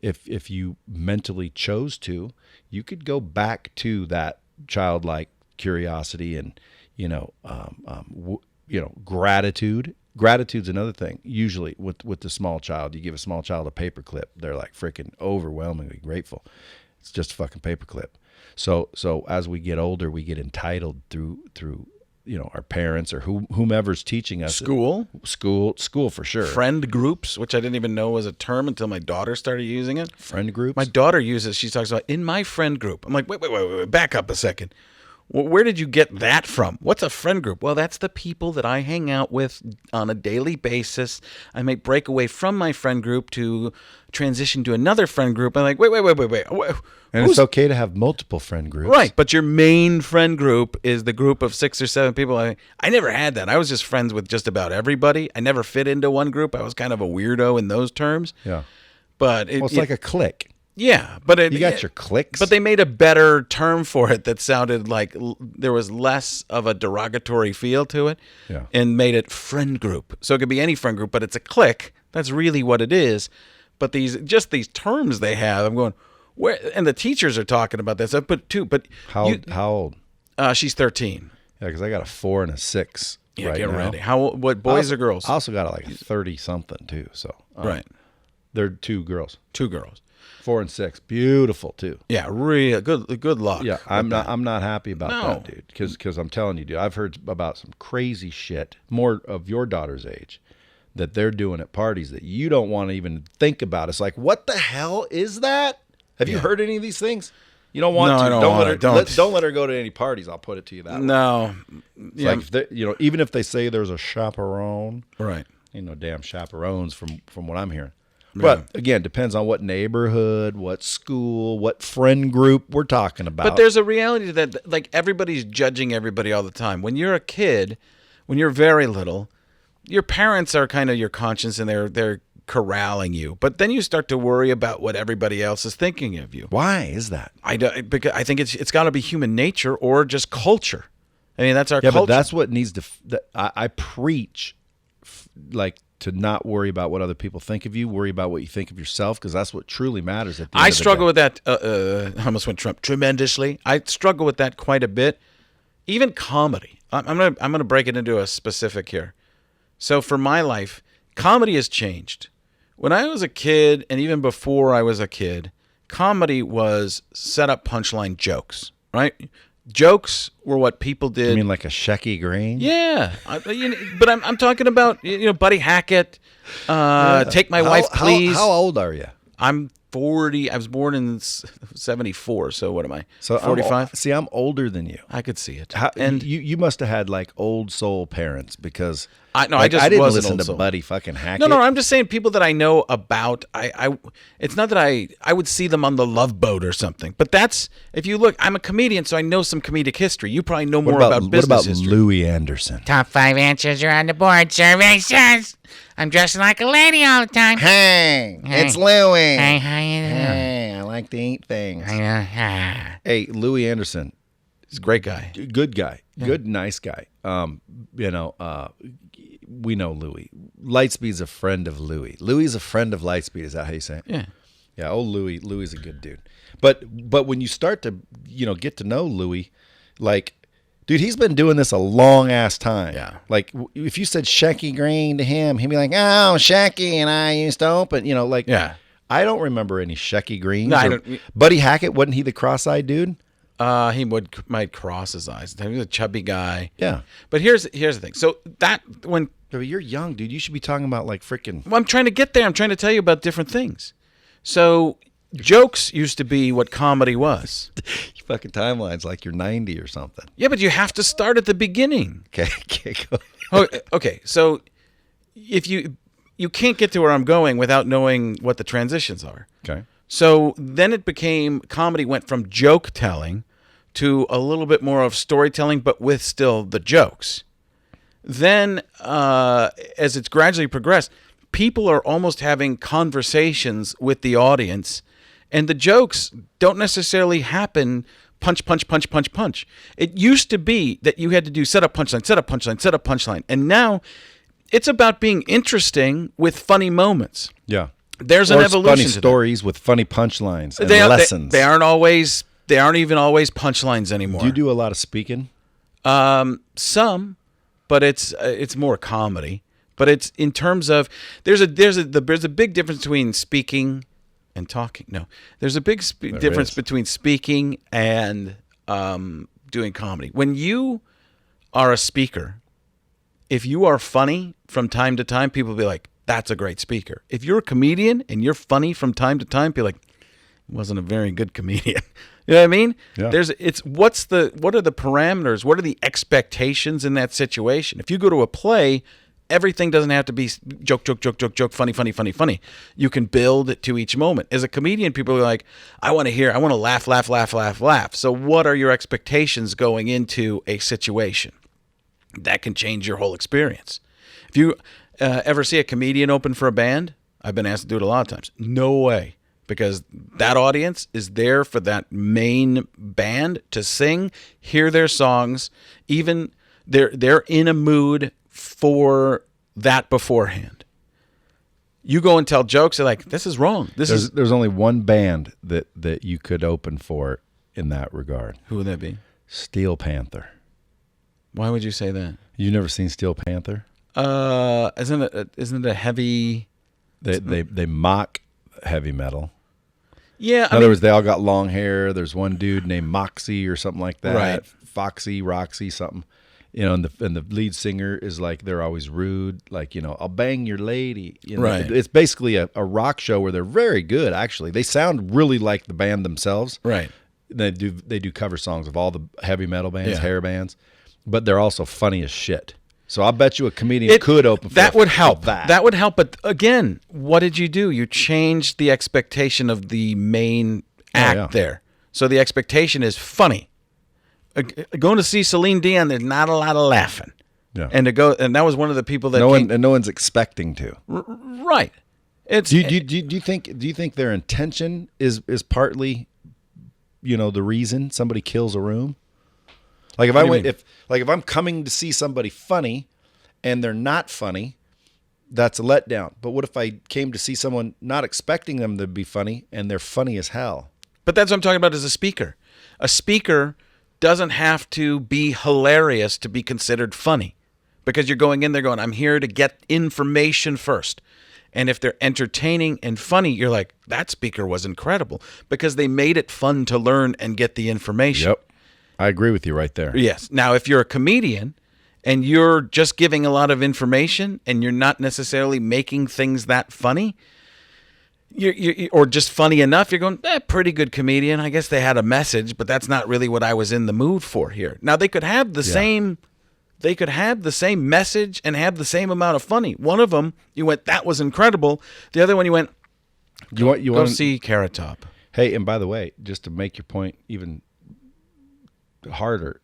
S2: if you mentally chose to, you could go back to that childlike curiosity and gratitude. Gratitude's another thing. Usually with the small child, you give a small child a paperclip, they're like freaking overwhelmingly grateful. It's just a fucking paperclip. So as we get older, we get entitled through our parents or whomever's teaching us. School for sure.
S3: Friend groups, which I didn't even know was a term until my daughter started using it.
S2: Friend groups?
S3: My daughter uses. She talks about in my friend group. I'm like, wait, back up a second. Where did you get that from? What's a friend group? Well, that's the people that I hang out with on a daily basis. I may break away from my friend group to transition to another friend group. I'm like, wait.
S2: And it's okay to have multiple friend groups.
S3: Right, but your main friend group is the group of 6 or 7 people. I never had that. I was just friends with just about everybody. I never fit into one group. I was kind of a weirdo in those terms.
S2: Yeah.
S3: But
S2: it's like a clique.
S3: Yeah, but
S2: you got your cliques.
S3: But they made a better term for it that sounded like there was less of a derogatory feel to it, and made it friend group. So it could be any friend group, but it's a clique. That's really what it is. But these terms they have, I'm going where, and the teachers are talking about this. But
S2: how old?
S3: She's 13.
S2: Yeah, because I got a 4 and a 6.
S3: Yeah,
S2: right
S3: get
S2: now.
S3: ready. What boys or girls?
S2: I also got like a 30 something too. So
S3: right,
S2: they're 2 girls.
S3: 2 girls.
S2: 4 and 6, beautiful too.
S3: Yeah, real good luck.
S2: Yeah, I'm not happy about that, dude. Because I'm telling you, dude, I've heard about some crazy shit, more of your daughter's age, that they're doing at parties that you don't want to even think about. It's like, what the hell is that? Have you heard any of these things? You don't want to. Don't let her go to any parties. I'll put it to you that way.
S3: No.
S2: Like if even if they say there's a chaperone,
S3: right?
S2: Ain't no damn chaperones from what I'm hearing. But again, depends on what neighborhood, what school, what friend group we're talking about.
S3: But there's a reality to that, like everybody's judging everybody all the time. When you're a kid, when you're very little, your parents are kind of your conscience and they're corralling you. But then you start to worry about what everybody else is thinking of you.
S2: Why is that?
S3: Because I think it's got to be human nature or just culture. I mean, that's our culture.
S2: But that's what needs to. I preach, like, to not worry about what other people think of you. Worry about what you think of yourself, because that's what truly matters. At the end
S3: I
S2: of the
S3: struggle
S2: day.
S3: with that. I almost went Trump tremendously. I struggle with that quite a bit. Even comedy. I'm gonna break it into a specific here. So for my life, comedy has changed. When I was a kid, and even before I was a kid, comedy was set up punchline jokes, right? Jokes were what people did.
S2: You mean like a Shecky Green?
S3: Yeah, but I'm talking about Buddy Hackett. Take my wife, please.
S2: How old are you?
S3: I'm 40. I was born in 74. So what am I?
S2: So
S3: 45.
S2: See, I'm older than you.
S3: I could see it.
S2: And you must have had like old soul parents, because
S3: I
S2: didn't
S3: wasn't
S2: listen to
S3: soul.
S2: Buddy fucking Hackett.
S3: No, I'm just saying people that I know about. It's not that I would see them on the Love Boat or something. But that's, if you look, I'm a comedian, so I know some comedic history. You probably know more about business history.
S2: What about Louie Anderson?
S4: Top 5 answers are on the board. Survey says I'm dressing like a lady all the time.
S2: Hey, it's Louie.
S4: Hey, how you doing?
S2: Hey, I like to eat things.
S4: Ah.
S2: Hey, Louie Anderson.
S3: He's a great guy.
S2: Good guy. Yeah. Good, nice guy. We know Louie. Lightspeed's a friend of Louie. Louie's a friend of Lightspeed. Is that how you say it?
S3: Yeah.
S2: Yeah, old Louie. Louie's a good dude. But when you start to, get to know Louie, like, dude, he's been doing this a long ass time.
S3: Yeah.
S2: Like, if you said Shecky Green to him, he'd be like, oh, Shecky and I used to open, like.
S3: Yeah.
S2: I don't remember any Shecky Greens.
S3: No, I
S2: or
S3: don't-
S2: Buddy Hackett, wasn't he the cross-eyed dude?
S3: He might cross his eyes. He was a chubby guy.
S2: Yeah.
S3: But here's the thing. So that when
S2: But you're young, dude. You should be talking about like freaking.
S3: well, I'm trying to get there. I'm trying to tell you about different things. So jokes used to be what comedy was.
S2: Fucking timelines like you're 90 or something.
S3: Yeah, but you have to start at the beginning.
S2: Okay, go.
S3: Okay, so if you can't get to where I'm going without knowing what the transitions are.
S2: Okay.
S3: So then it became comedy went from joke telling to a little bit more of storytelling, but with still the jokes. Then, as it's gradually progressed, people are almost having conversations with the audience, and the jokes don't necessarily happen punch, punch, punch, punch, punch. It used to be that you had to do set up, punchline, set up, punchline, set up, punchline. And now it's about being interesting with funny moments.
S2: Yeah.
S3: There's an
S2: Or
S3: evolution
S2: funny
S3: to that.
S2: stories with funny punchlines and
S3: They
S2: lessons.
S3: they aren't even always punchlines anymore.
S2: Do you do a lot of speaking?
S3: Some, but it's more comedy. But it's in terms of there's a big difference between speaking and talking. No, there's a big difference
S2: is.
S3: between speaking and doing comedy. When you are a speaker, if you are funny from time to time, people will be like, "That's a great speaker." If you're a comedian and you're funny from time to time, people are like, "Wasn't a very good comedian." You know what I mean?
S2: Yeah.
S3: What are the parameters? What are the expectations in that situation? If you go to a play, everything doesn't have to be joke, funny. You can build to each moment. As a comedian, people are like, I want to laugh. So what are your expectations going into a situation? That can change your whole experience. If you ever see a comedian open for a band, I've been asked to do it a lot of times. No way. Because that audience is there for that main band to sing, hear their songs, even they're in a mood for that beforehand. You go and tell jokes, they're like, this is wrong.
S2: There's only one band that you could open for in that regard.
S3: Who would that be?
S2: Steel Panther.
S3: Why would you say that?
S2: You never seen Steel Panther?
S3: Isn't it a heavy?
S2: They mock heavy metal.
S3: Yeah,
S2: In other words, they all got long hair. There's one dude named Moxie or something like that.
S3: Right.
S2: Foxy, Roxy, something. You know, and the lead singer is like, they're always rude. Like, you know, I'll bang your lady. You know,
S3: Right.
S2: It's basically a rock show where they're very good, actually. They sound really like the band themselves.
S3: right.
S2: They do cover songs of all the heavy metal bands,
S3: Yeah.
S2: hair bands, but they're also funny as shit. So I bet you a comedian could open for
S3: that would help.
S2: that.
S3: That would help. But again, what did you do? You changed the expectation of the main act
S2: yeah.
S3: there. So the expectation is funny. Going to see Celine Dion, there's not a lot of laughing.
S2: Yeah.
S3: And that was one of the people that
S2: no
S3: came,
S2: one's expecting to.
S3: right. It's
S2: Do you think their intention is partly, you know, the reason somebody kills a room? Like if
S3: What do you mean?
S2: if I'm coming to see somebody funny and they're not funny, that's a letdown. But what if I came to see someone not expecting them to be funny and they're funny as hell?
S3: But that's what I'm talking about as a speaker. A speaker doesn't have to be hilarious to be considered funny, because you're going in there going, I'm here to get information first. And if they're entertaining and funny, you're like, that speaker was incredible because they made it fun to learn and get the information.
S2: Yep. I agree with you right there.
S3: Yes. Now, if you're a comedian and you're just giving a lot of information and you're not necessarily making things that funny, you're or just funny enough, you're going, pretty good comedian. I guess they had a message, but that's not really what I was in the mood for here. Now, they could have the same message and have the same amount of funny. One of them, you went, that was incredible. The other one, you went,
S2: You want
S3: go see Carrot Top.
S2: Hey, and by the way, just to make your point even harder,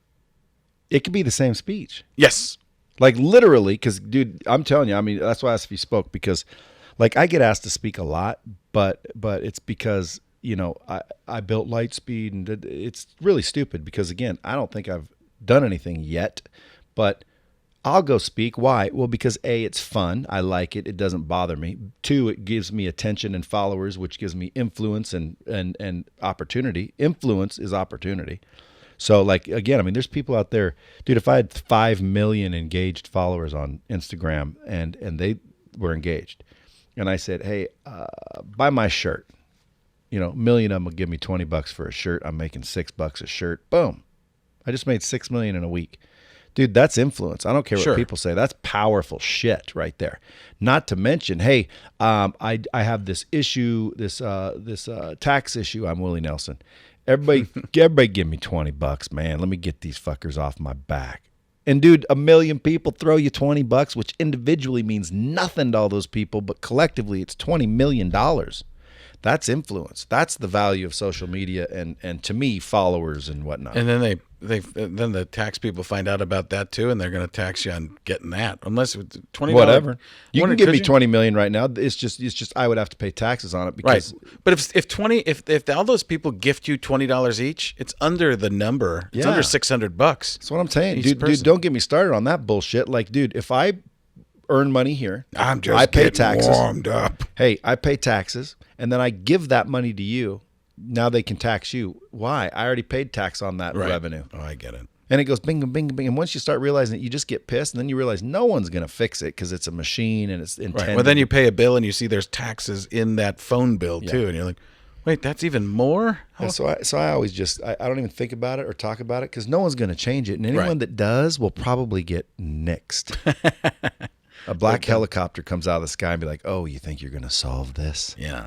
S2: it could be the same speech.
S3: Yes.
S2: Like literally, because dude, I'm telling you, I mean, that's why I asked if you spoke, because like I get asked to speak a lot, but it's because, you know, I built Lightspeed, and it's really stupid because, again, I don't think I've done anything yet, but I'll go speak. Why? Well, because A, it's fun. I like it. It doesn't bother me. 2, it gives me attention and followers, which gives me influence and opportunity. Influence is opportunity. So, like, again, I mean, there's people out there, dude, if I had 5 million engaged followers on Instagram and they were engaged, and I said, hey, buy my shirt. A million of them will give me $20 for a shirt. I'm making $6 a shirt. Boom. I just made $6 million in a week. Dude, that's influence. I don't care what people say. That's powerful shit right there. Not to mention, hey, I have this issue, this tax issue. I'm Willie Nelson. Everybody give me $20, man. Let me get these fuckers off my back. And dude, 1 million people throw you $20, which individually means nothing to all those people, but collectively it's $20 million. That's influence. That's the value of social media and to me, followers and whatnot.
S3: And then then the tax people find out about that too, and they're going to tax you on getting that. Unless it's $20.
S2: Whatever. You can give me $20 million right now. It's just I would have to pay taxes on it because
S3: But if all those people gift you $20 each, it's under the number. It's under $600.
S2: That's what I'm saying. Dude, don't get me started on that bullshit. Like, dude, if I earn money here, I pay taxes.
S3: Warmed up.
S2: Hey, I pay taxes, and then I give that money to you. Now they can tax you. Why? I already paid tax on that revenue.
S3: Oh, I get it.
S2: And it goes bing, bing, bing. And once you start realizing it, you just get pissed, and then you realize no one's going to fix it because it's a machine and it's intended.
S3: Right. Well, then you pay a bill, and you see there's taxes in that phone bill too, and you're like, wait, that's even more?
S2: Yeah, so I always just, I don't even think about it or talk about it because no one's going to change it. And anyone that does will probably get nixed. A black helicopter comes out of the sky and be like, oh, you think you're going to solve this?
S3: Yeah.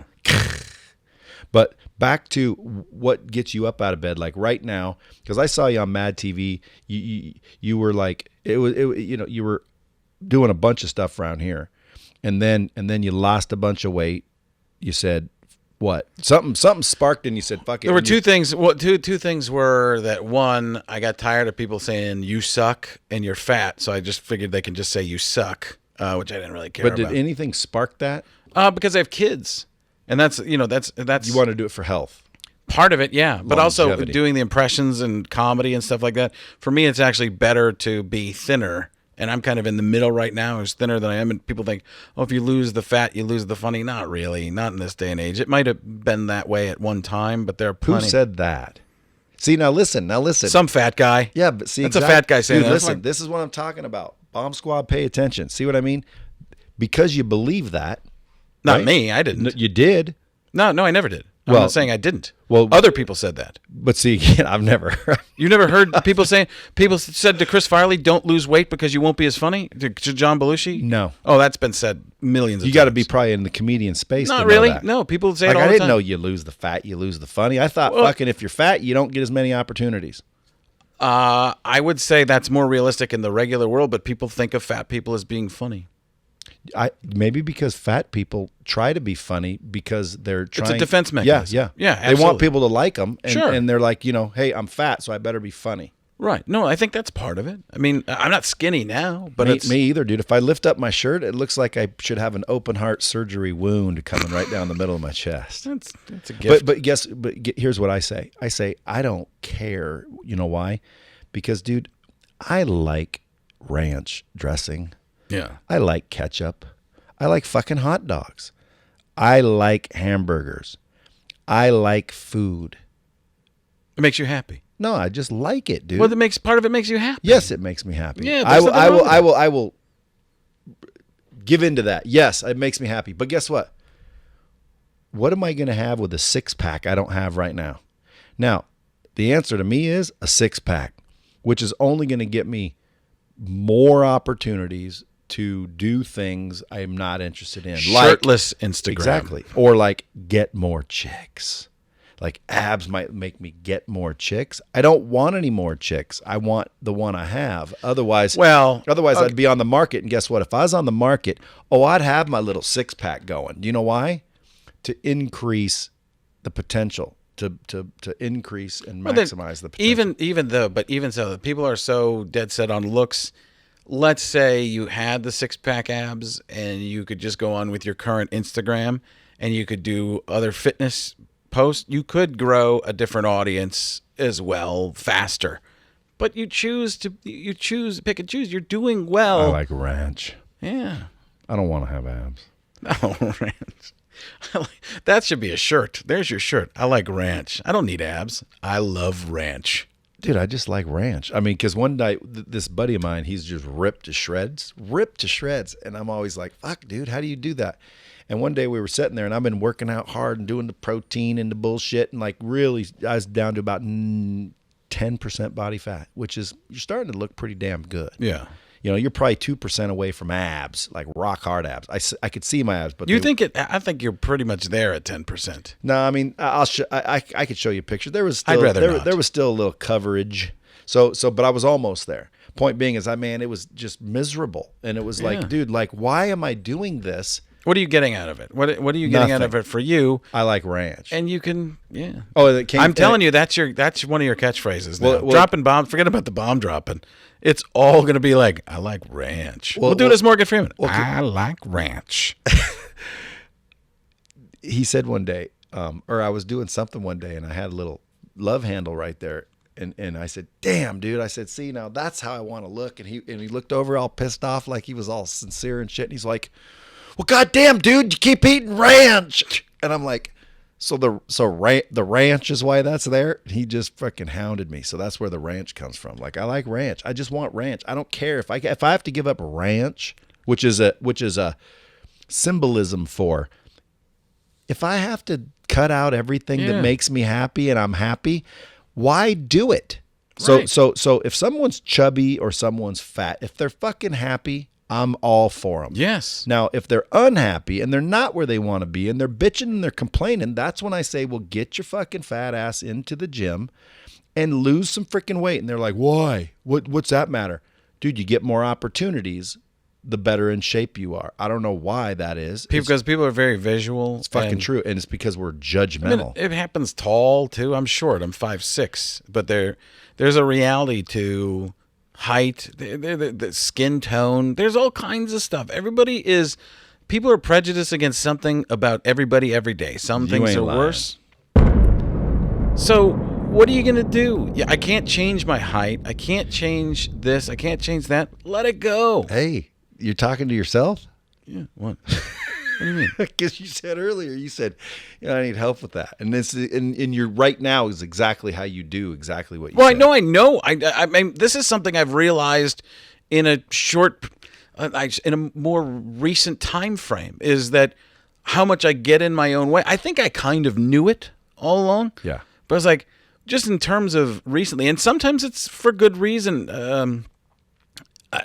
S2: But back to what gets you up out of bed, like right now, because I saw you on MADtv. You were like, you were doing a bunch of stuff around here, and then you lost a bunch of weight. You said what? Something sparked, and you said, "Fuck it."
S3: There were two things. Well, two things were that one, I got tired of people saying you suck and you're fat, so I just figured they can just say you suck, which I didn't really care about.
S2: But did anything spark that?
S3: Because I have kids. And that's you
S2: want to do it for health.
S3: Part of it, yeah. But also
S2: Longevity.
S3: doing the impressions and comedy and stuff like that. For me, it's actually better to be thinner. And I'm kind of in the middle right now. Who's thinner than I am. And people think, oh, if you lose the fat, you lose the funny. Not really. Not in this day and age. It might have been that way at one time, but there are plenty.
S2: Who said that? See, now listen.
S3: Some fat guy.
S2: Yeah, but see,
S3: that's a fat guy saying
S2: that.
S3: that.
S2: Listen, this is what I'm talking about. Bomb Squad, pay attention. See what I mean? Because you believe that.
S3: Not
S2: right?
S3: me. I didn't.
S2: You did.
S3: No, I never did. I'm not saying I didn't.
S2: Well,
S3: other people said that.
S2: But see, again, I've never.
S3: You never heard people saying, people said to Chris Farley, don't lose weight because you won't be as funny? To John Belushi?
S2: No.
S3: Oh, that's been said millions of times.
S2: You got to be probably in the comedian space.
S3: Not
S2: to know
S3: really.
S2: that.
S3: No, people say it
S2: like,
S3: all the
S2: I didn't
S3: time.
S2: know you lose the fat, you lose the funny. I thought fucking if you're fat, you don't get as many opportunities.
S3: I would say that's more realistic in the regular world, but people think of fat people as being funny.
S2: Maybe because fat people try to be funny because they're trying.
S3: It's a defense mechanism.
S2: Yeah.
S3: Absolutely.
S2: They want people to like them, and,
S3: Sure.
S2: and they're like, hey, I'm fat, so I better be funny.
S3: Right. No, I think that's part of it. I mean, I'm not skinny now, but
S2: me either, dude. If I lift up my shirt, it looks like I should have an open heart surgery wound coming right down the middle of my chest.
S3: That's a gift.
S2: But here's what I say. I say I don't care. You know why? Because, dude, I like ranch dressing.
S3: Yeah.
S2: I like ketchup. I like fucking hot dogs. I like hamburgers. I like food.
S3: It makes you happy.
S2: No, I just like it, dude.
S3: Well, part of it makes you happy.
S2: Yes, it makes me happy.
S3: Yeah,
S2: I will give into that. Yes, it makes me happy. But guess what? What am I going to have with a 6-pack I don't have right now? Now, the answer to me is a 6-pack, which is only going to get me more opportunities to do things I'm not interested in.
S3: Shirtless Instagram.
S2: Exactly. Or like get more chicks. Like abs might make me get more chicks. I don't want any more chicks. I want the one I have. Otherwise, I'd be on the market. And guess what? If I was on the market, I'd have my little 6-pack going. Do you know why? To increase the potential. To increase and maximize the potential.
S3: Even so, people are so dead set on looks. Let's say you had the 6-pack abs and you could just go on with your current Instagram and you could do other fitness posts. You could grow a different audience as well faster. But you pick and choose. You're doing well.
S2: I like ranch.
S3: Yeah.
S2: I don't want to have abs.
S3: No, ranch. That should be a shirt. There's your shirt. I like ranch. I don't need abs. I love ranch.
S2: dude, I just like ranch. I mean, because one night, this buddy of mine, he's just ripped to shreds. And I'm always like, fuck, dude, how do you do that? And one day we were sitting there, and I've been working out hard and doing the protein and the bullshit, and like really, I was down to about 10% body fat, which is, you're starting to look pretty damn good.
S3: Yeah.
S2: You know, you're probably 2% away from abs, like rock hard abs. I could see my abs, but
S3: I think you're pretty much there at 10%.
S2: No, I mean, I could show you pictures. There was still,
S3: I'd rather not.
S2: There was still a little coverage. So, but I was almost there. Point being is, it was just miserable, and it was like, dude, like, why am I doing this?
S3: What are you getting out of it? What are you getting out of it for you?
S2: I like ranch,
S3: and you can, yeah.
S2: Oh,
S3: I'm telling you, that's one of your catchphrases now. Dropping bombs. Forget about the bomb dropping. It's all going to be like, I like ranch. We'll do it as Morgan Freeman. I like ranch.
S2: He said one day, or I was doing something one day, and I had a little love handle right there. And I said, damn, dude. I said, see, now that's how I want to look. And he looked over all pissed off, like he was all sincere and shit. And he's like, well, goddamn, dude, you keep eating ranch. And I'm like, so the ranch is why that's there? He just fucking hounded me. So that's where the ranch comes from. Like, I like ranch. I just want ranch. I don't care if I have to give up ranch, which is a symbolism for, if I have to cut out everything that makes me happy and I'm happy, why do it?
S3: Right.
S2: So if someone's chubby or someone's fat, if they're fucking happy, I'm all for them.
S3: Yes.
S2: Now, if they're unhappy and they're not where they want to be and they're bitching and they're complaining, that's when I say, well, get your fucking fat ass into the gym and lose some freaking weight. And they're like, why? What's that matter? Dude, you get more opportunities the better in shape you are. I don't know why that is.
S3: Because people are very visual.
S2: It's fucking true. And it's because we're judgmental.
S3: It happens tall, too. I'm short. I'm 5'6". But there's a reality to height, the skin tone. There's all kinds of stuff. People are prejudiced against something about everybody every day. Some things are worse. So what are you going to do? Yeah, I can't change my height. I can't change this. I can't change that. Let it go.
S2: Hey, you're talking to yourself?
S3: Yeah, what? What do you mean?
S2: Because you said earlier, I need help with that. And this in your right now is exactly how you do exactly what you said.
S3: I know. I mean, this is something I've realized in a in a more recent time frame, is that how much I get in my own way. I think I kind of knew it all along.
S2: Yeah.
S3: But I was like, just in terms of recently, and sometimes it's for good reason.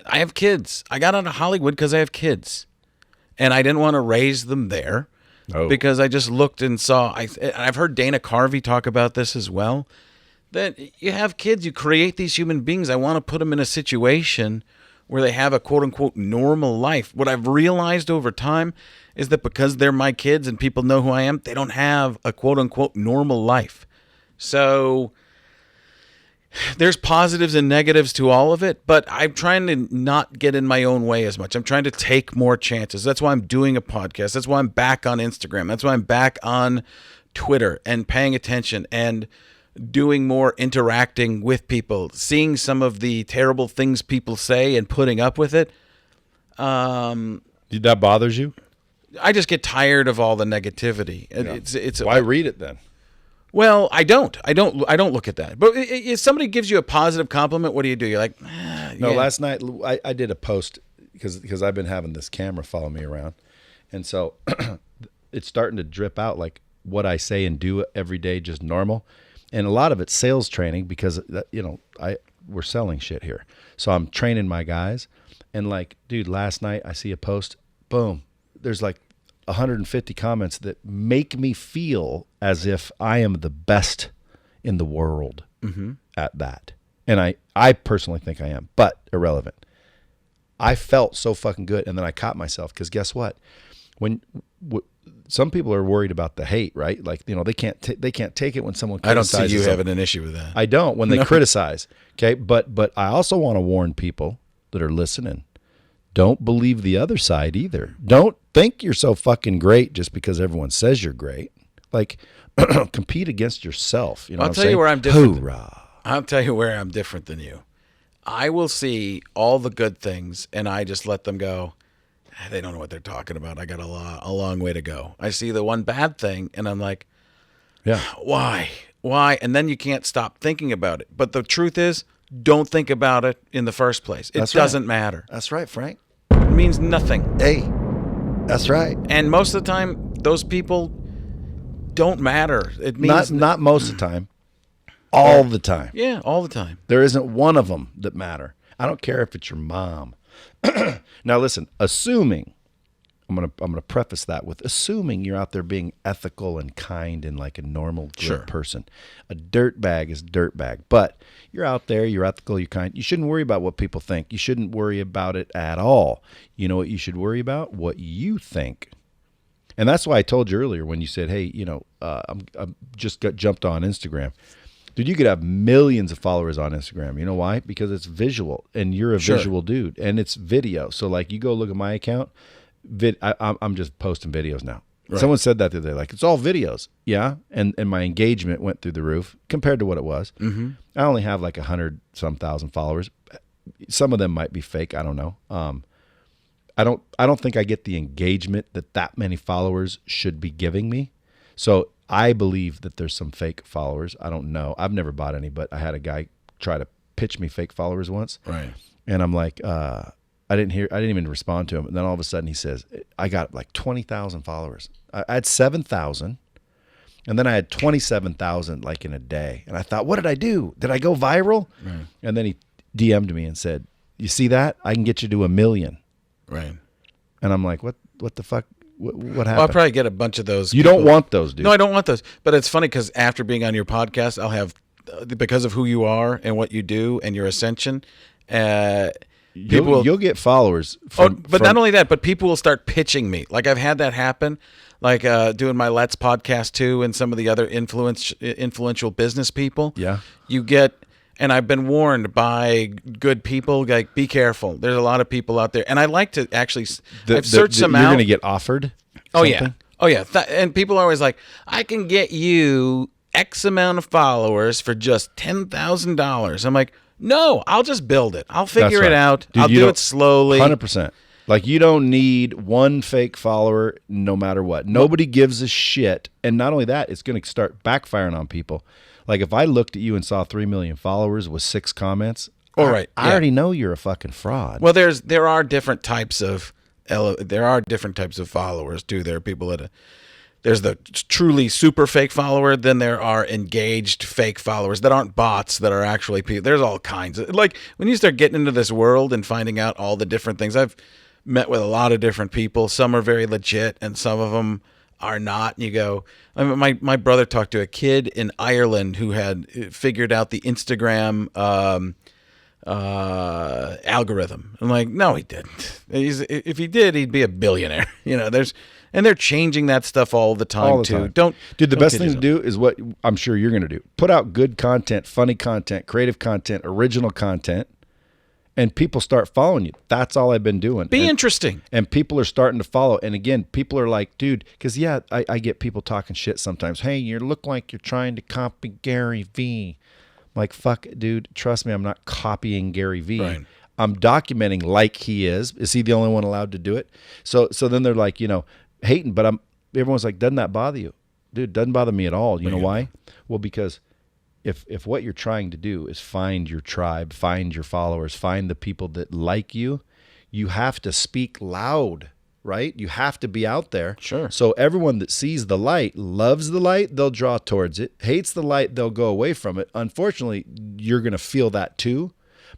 S3: I have kids. I got out of Hollywood because I have kids. And I didn't want to raise them there because I just looked and saw. I've heard Dana Carvey talk about this as well, that you have kids, you create these human beings. I want to put them in a situation where they have a quote-unquote normal life. What I've realized over time is that because they're my kids and people know who I am, they don't have a quote-unquote normal life. So there's positives and negatives to all of it, but I'm trying to not get in my own way as much. I'm trying to take more chances. That's why I'm doing a podcast. That's why I'm back on Instagram. That's why I'm back on Twitter and paying attention and doing more interacting with people, seeing some of the terrible things people say and putting up with it.
S2: That bothers you?
S3: I just get tired of all the negativity. Yeah.
S2: Why read it then?
S3: Well, I don't look at that. But if somebody gives you a positive compliment, what do? You're like,
S2: no. Last night I did a post because I've been having this camera follow me around, and so it's starting to drip out like what I say and do every day, just normal, and a lot of it's sales training because we're selling shit here, so I'm training my guys, and like, dude, last night I see a post, boom, there's like 150 comments that make me feel as if I am the best in the world at that. And I personally think I am, but irrelevant. I felt so fucking good. And then I caught myself because guess what? Some people are worried about the hate, right? Like, they can't take it when someone criticizes.
S3: I don't see you having an issue with that.
S2: I don't when they criticize. Okay. But I also want to warn people that are listening. Don't believe the other side either. Don't think you're so fucking great just because everyone says you're great. Like, compete against yourself.
S3: I'll tell you where I'm different. Hoorah. I'll tell you where I'm different than you. I will see all the good things, and I just let them go. They don't know what they're talking about. I got a long way to go. I see the one bad thing, and I'm like,
S2: Yeah.
S3: Why? And then you can't stop thinking about it. But the truth is, don't think about it in the first place. It doesn't matter.
S2: That's right, Frank.
S3: It means nothing.
S2: Hey, that's right.
S3: And most of the time, those people don't matter. It means
S2: Not most of the time. All the time.
S3: Yeah, all the time.
S2: There isn't one of them that matter. I don't care if it's your mom. Now listen, assuming I'm gonna preface that with assuming you're out there being ethical and kind and like a normal good person. A dirtbag is dirtbag, but you're out there, you're ethical, you're kind. You shouldn't worry about what people think. You shouldn't worry about it at all. You know what you should worry about? What you think. And that's why I told you earlier when you said, "Hey, I'm just jumped on Instagram." Dude, you could have millions of followers on Instagram. You know why? Because it's visual, and you're a visual dude, and it's video. So, like, you go look at my account. I'm just posting videos now. Right. Someone said that the other day, like, it's all videos. Yeah, and my engagement went through the roof compared to what it was. Mm-hmm. I only have like 100-some thousand followers. Some of them might be fake. I don't know. I don't think I get the engagement that many followers should be giving me. So I believe that there's some fake followers. I don't know. I've never bought any, but I had a guy try to pitch me fake followers once.
S3: Right.
S2: And I'm like, I didn't even respond to him. And then all of a sudden he says, I got like 20,000 followers. I had 7,000. And then I had 27,000 like in a day. And I thought, what did I do? Did I go viral? Right. And then he DM'd me and said, you see that? I can get you to 1 million.
S3: Right.
S2: And I'm like, what the fuck? What happened?
S3: Well, I'll probably get a bunch of those.
S2: You don't want those, dude.
S3: No, I don't want those. But it's funny because after being on your podcast, I'll have, because of who you are and what you do and your ascension,
S2: you'll get followers.
S3: But not only that, but people will start pitching me. Like I've had that happen, like doing my Let's podcast too, and some of the other influential business people. Yeah, you get. And I've been warned by good people, like, be careful. There's a lot of people out there. And I like to actually, I've searched some out.
S2: You're going to get offered something?
S3: Oh, yeah. And people are always like, I can get you X amount of followers for just $10,000. I'm like, no, I'll just build it. I'll figure it out. Dude, I'll do it slowly.
S2: 100%. Like, you don't need one fake follower no matter what. Nobody gives a shit. And not only that, it's going to start backfiring on people. Like, if I looked at you and saw 3 million followers with 6 comments, I already know you're a fucking fraud.
S3: Well, there are different types of followers too. There are people there's the truly super fake follower. Then there are engaged fake followers that aren't bots, that are actually people. There's all kinds of, like, when you start getting into this world and finding out all the different things. I've met with a lot of different people. Some are very legit, and some of them are not. And you go, I mean, my brother talked to a kid in Ireland who had figured out the Instagram algorithm. I'm like, no, he didn't. If he did, he'd be a billionaire. They're changing that stuff all the time too.
S2: Dude, the best thing to do is what I'm sure you're going to do. Put out good content, funny content, creative content, original content. And people start following you. That's all I've been doing.
S3: Be interesting.
S2: And people are starting to follow. And again, people are like, dude, because I get people talking shit sometimes. Hey, you look like you're trying to copy Gary V. I'm like, fuck, dude, trust me, I'm not copying Gary V. Right. I'm documenting like he is. Is he the only one allowed to do it? So then they're like, hating, but everyone's like, doesn't that bother you? Dude, it doesn't bother me at all. You know why? Well, because if what you're trying to do is find your tribe, find your followers, find the people that like you, you have to speak loud, right? You have to be out there.
S3: Sure.
S2: So everyone that sees the light, loves the light, they'll draw towards it. Hates the light, they'll go away from it. Unfortunately, you're going to feel that too.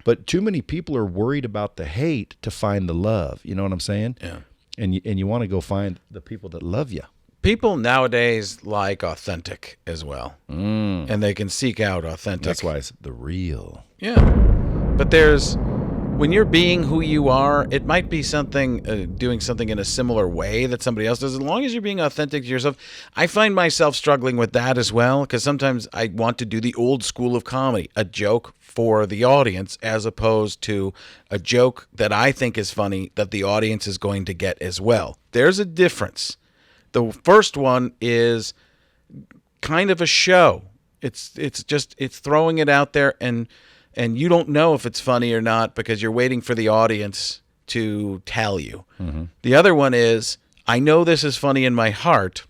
S2: But too many people are worried about the hate to find the love. You know what I'm saying?
S3: Yeah.
S2: And you want to go find the people that love you.
S3: People nowadays like authentic as well. And they can seek out authentic.
S2: That's why it's the real.
S3: Yeah. But when you're being who you are, it might be something, doing something in a similar way that somebody else does. As long as you're being authentic to yourself. I find myself struggling with that as well, because sometimes I want to do the old school of comedy, a joke for the audience, as opposed to a joke that I think is funny that the audience is going to get as well. There's a difference. The first one is kind of a show. It's throwing it out there, and you don't know if it's funny or not because you're waiting for the audience to tell you. Mm-hmm. The other one is, I know this is funny in my heart,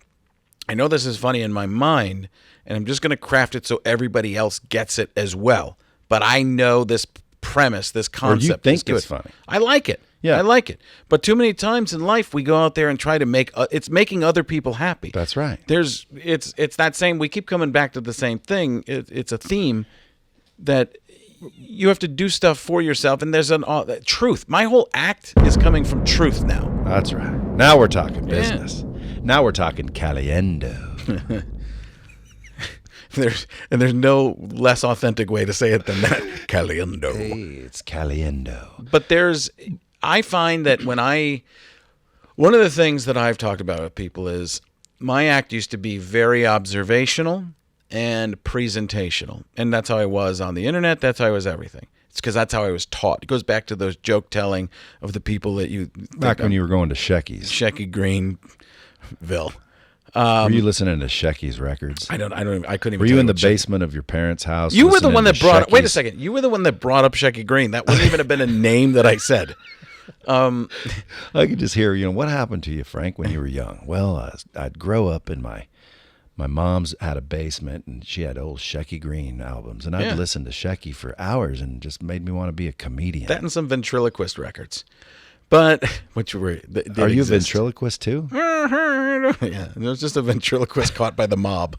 S3: I know this is funny in my mind, and I'm just going to craft it so everybody else gets it as well. But I know this premise, this concept.
S2: Or you
S3: is
S2: think
S3: good.
S2: it's funny.
S3: I like it.
S2: Yeah.
S3: I like it. But too many times in life, we go out there and try to make it's making other people happy.
S2: That's right.
S3: It's that same. We keep coming back to the same thing. It's a theme that you have to do stuff for yourself, and there's truth. My whole act is coming from truth now.
S2: That's right. Now we're talking business. Now we're talking Caliendo.
S3: There's no less authentic way to say it than that. Caliendo.
S2: Hey, it's Caliendo.
S3: But I find that one of the things that I've talked about with people is my act used to be very observational and presentational. And that's how I was on the internet. That's how I was everything. It's because that's how I was taught. It goes back to those joke telling of the people that you...
S2: Back when you were going to Shecky's.
S3: Shecky Greenville.
S2: Were you listening to Shecky's records?
S3: I couldn't even.
S2: Were you in the basement of your parents' house?
S3: You were the one that brought.
S2: Shecky's?
S3: Wait a second. You were the one that brought up Shecky Green. That wouldn't even have been a name that I said.
S2: I could just hear. What happened to you, Frank, when you were young? Well, I'd grow up in my mom's had a basement, and she had old Shecky Green albums, and I'd listen to Shecky for hours, and just made me want to be a comedian.
S3: That and some ventriloquist records. But which were
S2: are you a ventriloquist too?
S3: Yeah, it was just a ventriloquist caught by the mob.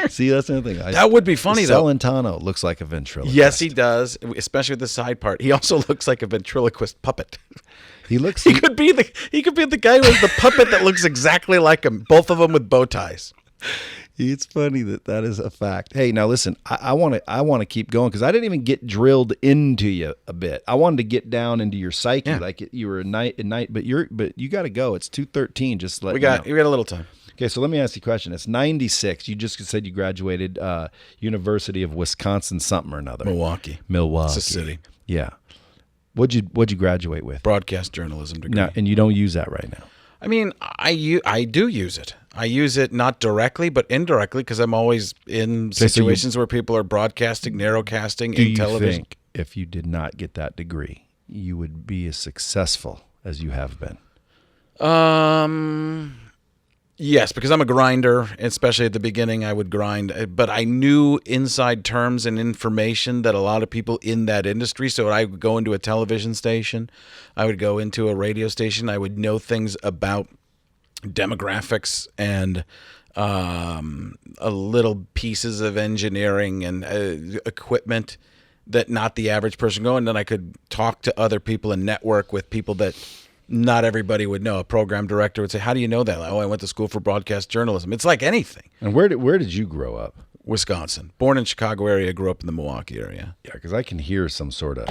S2: See, that's another thing.
S3: That would be funny though.
S2: Celentano looks like a ventriloquist.
S3: Yes, he does, especially with the side part. He also looks like a ventriloquist puppet.
S2: He looks.
S3: He could be the guy who has the puppet that looks exactly like him. Both of them with bow ties.
S2: It's funny that is a fact. Hey, now listen, I want to keep going because I didn't even get drilled into you a bit. I wanted to get down into your psyche, like you were a night, but you got to go. It's 2:13. Just let
S3: we got a little time.
S2: Okay, so let me ask you a question. It's 96. You just said you graduated University of Wisconsin something or another.
S3: Milwaukee. It's a city.
S2: Yeah. What'd you graduate with?
S3: Broadcast journalism degree.
S2: No, and you don't use that right now.
S3: I mean, I do use it. I use it not directly, but indirectly because I'm always in situations where people are broadcasting, narrowcasting in television.
S2: Do you think if you did not get that degree, you would be as successful as you have been?
S3: Yes, because I'm a grinder, especially at the beginning I would grind, but I knew inside terms and information that a lot of people in that industry, so I would go into a television station, I would go into a radio station, I would know things about demographics and a little pieces of engineering and equipment that not the average person go, and then I could talk to other people and network with people that not everybody would know. A program director would say, "How do you know that?" Like, "Oh, I went to school for broadcast journalism." It's like anything.
S2: And where did you grow up?
S3: Wisconsin. Born in Chicago area, grew up in the Milwaukee area.
S2: Yeah, because I can hear some sort of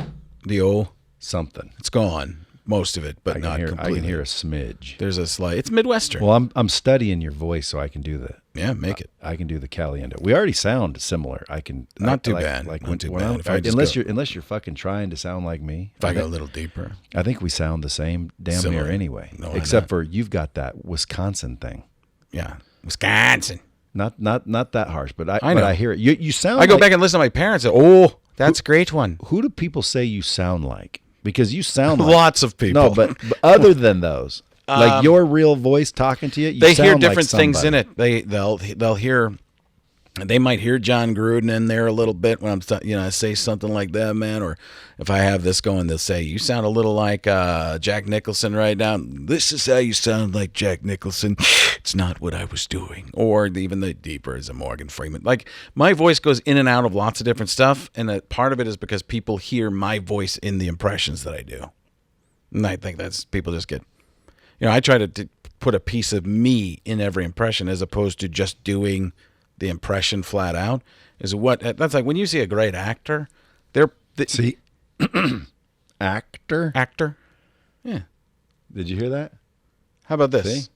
S2: something.
S3: It's gone, most of it, but not completely.
S2: I can hear a smidge.
S3: There's a slight. It's Midwestern.
S2: Well, I'm studying your voice, so I can do the.
S3: Yeah, make it.
S2: I can do the Caliendo. We already sound similar. I can.
S3: Not too bad. Not too bad.
S2: Unless you're fucking trying to sound like me.
S3: If I go a little deeper.
S2: I think we sound the same damn near anyway. No, except for you've got that Wisconsin thing.
S3: Yeah, Wisconsin.
S2: Not that harsh, but
S3: I know.
S2: But I hear it. You sound.
S3: I go back and listen to my parents. Oh, that's a great one.
S2: Who do people say you sound like? Because you sound like
S3: lots of people.
S2: No, but other than those. Like your real voice talking to you,
S3: they hear different things in it. They'll hear. They might hear John Gruden in there a little bit when I say something like that, man. Or if I have this going, they'll say, "You sound a little like Jack Nicholson right now." This is how you sound like Jack Nicholson. It's not what I was doing. Or even the deeper is a Morgan Freeman. Like my voice goes in and out of lots of different stuff, and part of it is because people hear my voice in the impressions that I do, and I think that's people just get. I try to put a piece of me in every impression as opposed to just doing the impression flat out. That's like when you see a great actor,
S2: see actor.
S3: Yeah.
S2: Did you hear that?
S3: How about this?
S2: See?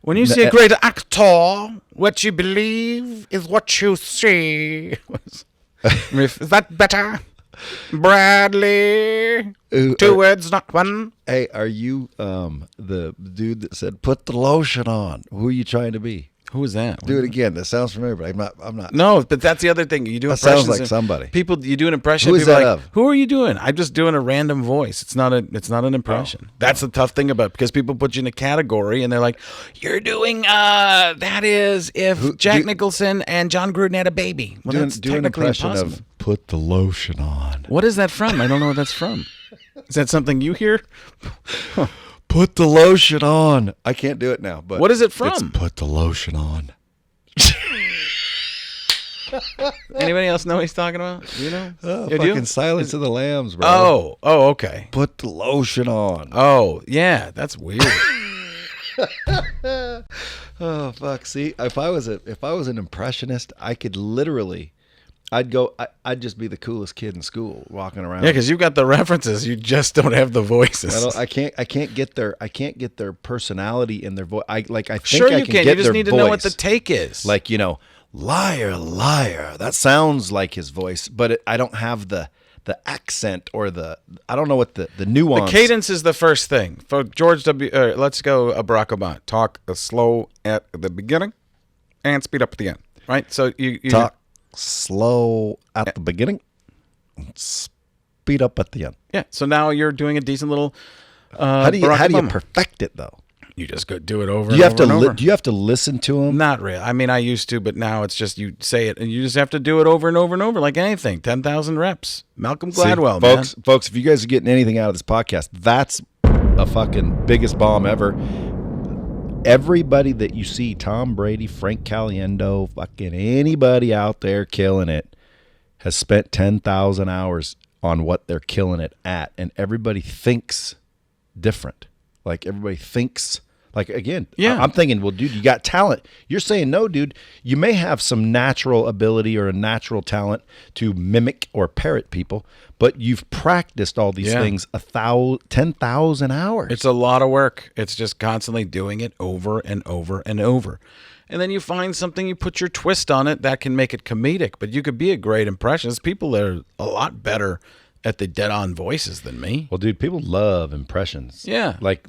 S3: When you see a great actor, what you believe is what you see. Is that better? Bradley. 2 words, not one.
S2: Hey, are you the dude that said put the lotion on? Who are you trying to be?
S3: Who was that?
S2: Do it again. That sounds familiar, but I'm not.
S3: No, but that's the other thing. You do
S2: That
S3: impressions.
S2: sounds like somebody.
S3: People, you do an impression.
S2: Who is
S3: people
S2: that
S3: are like,
S2: of?
S3: Who are you doing? I'm just doing a random voice. It's not an impression. That's the tough thing about it, because people put you in a category and they're like, you're doing that is if Jack Nicholson and John Gruden had a baby. Well, that's
S2: do an
S3: technically
S2: impression
S3: impossible.
S2: of put the lotion on.
S3: What is that from? I don't know what that's from. Is that something you hear?
S2: Put the lotion on. I can't do it now, but
S3: What is it
S2: it's
S3: from?
S2: put the lotion on.
S3: Anybody else know what he's talking about? You know?
S2: Oh,
S3: You do?
S2: fucking Silence of the Lambs, bro.
S3: Oh, okay.
S2: Put the lotion on.
S3: Oh, yeah, that's weird.
S2: Oh fuck! See, if I was an impressionist, I could literally, I'd just be the coolest kid in school walking around.
S3: Yeah, because you've got the references, you just don't have the voices.
S2: I can't get their personality in their voice. I think
S3: Sure,
S2: I
S3: you
S2: can
S3: can.
S2: get
S3: You just
S2: their
S3: need to
S2: voice.
S3: know what the take is.
S2: Like, liar, liar. That sounds like his voice, but I don't have the accent or I don't know what the nuance.
S3: The cadence is the first thing. For George W. Let's go, Barack Obama. Talk slow at the beginning and speed up at the end. Right? So you
S2: Talk slow at the beginning, and speed up at the end.
S3: Yeah. So now you're doing a decent little.
S2: How do you
S3: Obama.
S2: perfect it though?
S3: You just go do it over.
S2: Do you
S3: and
S2: have
S3: over and
S2: to
S3: over.
S2: do you have to listen to him?
S3: Not really. I mean, I used to, but now it's just you say it, and you just have to do it over and over and over, like anything. 10,000 reps. Malcolm Gladwell,
S2: See,
S3: man.
S2: folks, if you guys are getting anything out of this podcast, that's a fucking biggest bomb ever. Everybody that you see, Tom Brady, Frank Caliendo, fucking anybody out there killing it, has spent 10,000 hours on what they're killing it at, and everybody thinks different. Like everybody thinks. Like, again,
S3: Yeah.
S2: I'm thinking, well, dude, you got talent. You're saying, no, dude, you may have some natural ability or a natural talent to mimic or parrot people, but you've practiced all these things 10,000 hours.
S3: It's a lot of work. It's just constantly doing it over and over and over. And then you find something, you put your twist on it that can make it comedic, but you could be a great impressionist. People that are a lot better at the dead-on voices than me.
S2: Well, dude, people love impressions.
S3: Yeah.
S2: Like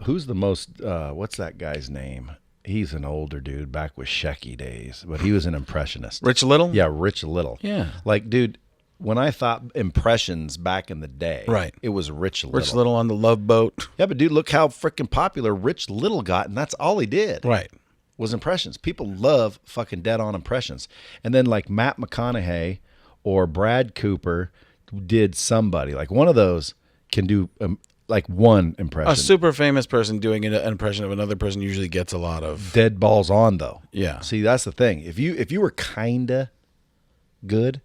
S2: who's the most, what's that guy's name? He's an older dude back with Shecky days, but he was an impressionist.
S3: Rich Little?
S2: Yeah, Rich Little.
S3: Yeah.
S2: Like, dude, when I thought impressions back in the day,
S3: Right.
S2: it was Rich Little.
S3: Rich Little on the Love Boat.
S2: Yeah, but dude, look how freaking popular Rich Little got, and that's all he did.
S3: Right.
S2: Was impressions. People love fucking dead-on impressions. And then like Matt McConaughey or Brad Cooper did somebody. Like one of those can do like one impression.
S3: A super famous person doing an impression of another person usually gets a lot of...
S2: Dead balls on though.
S3: Yeah.
S2: See, that's the thing. If you were kinda good,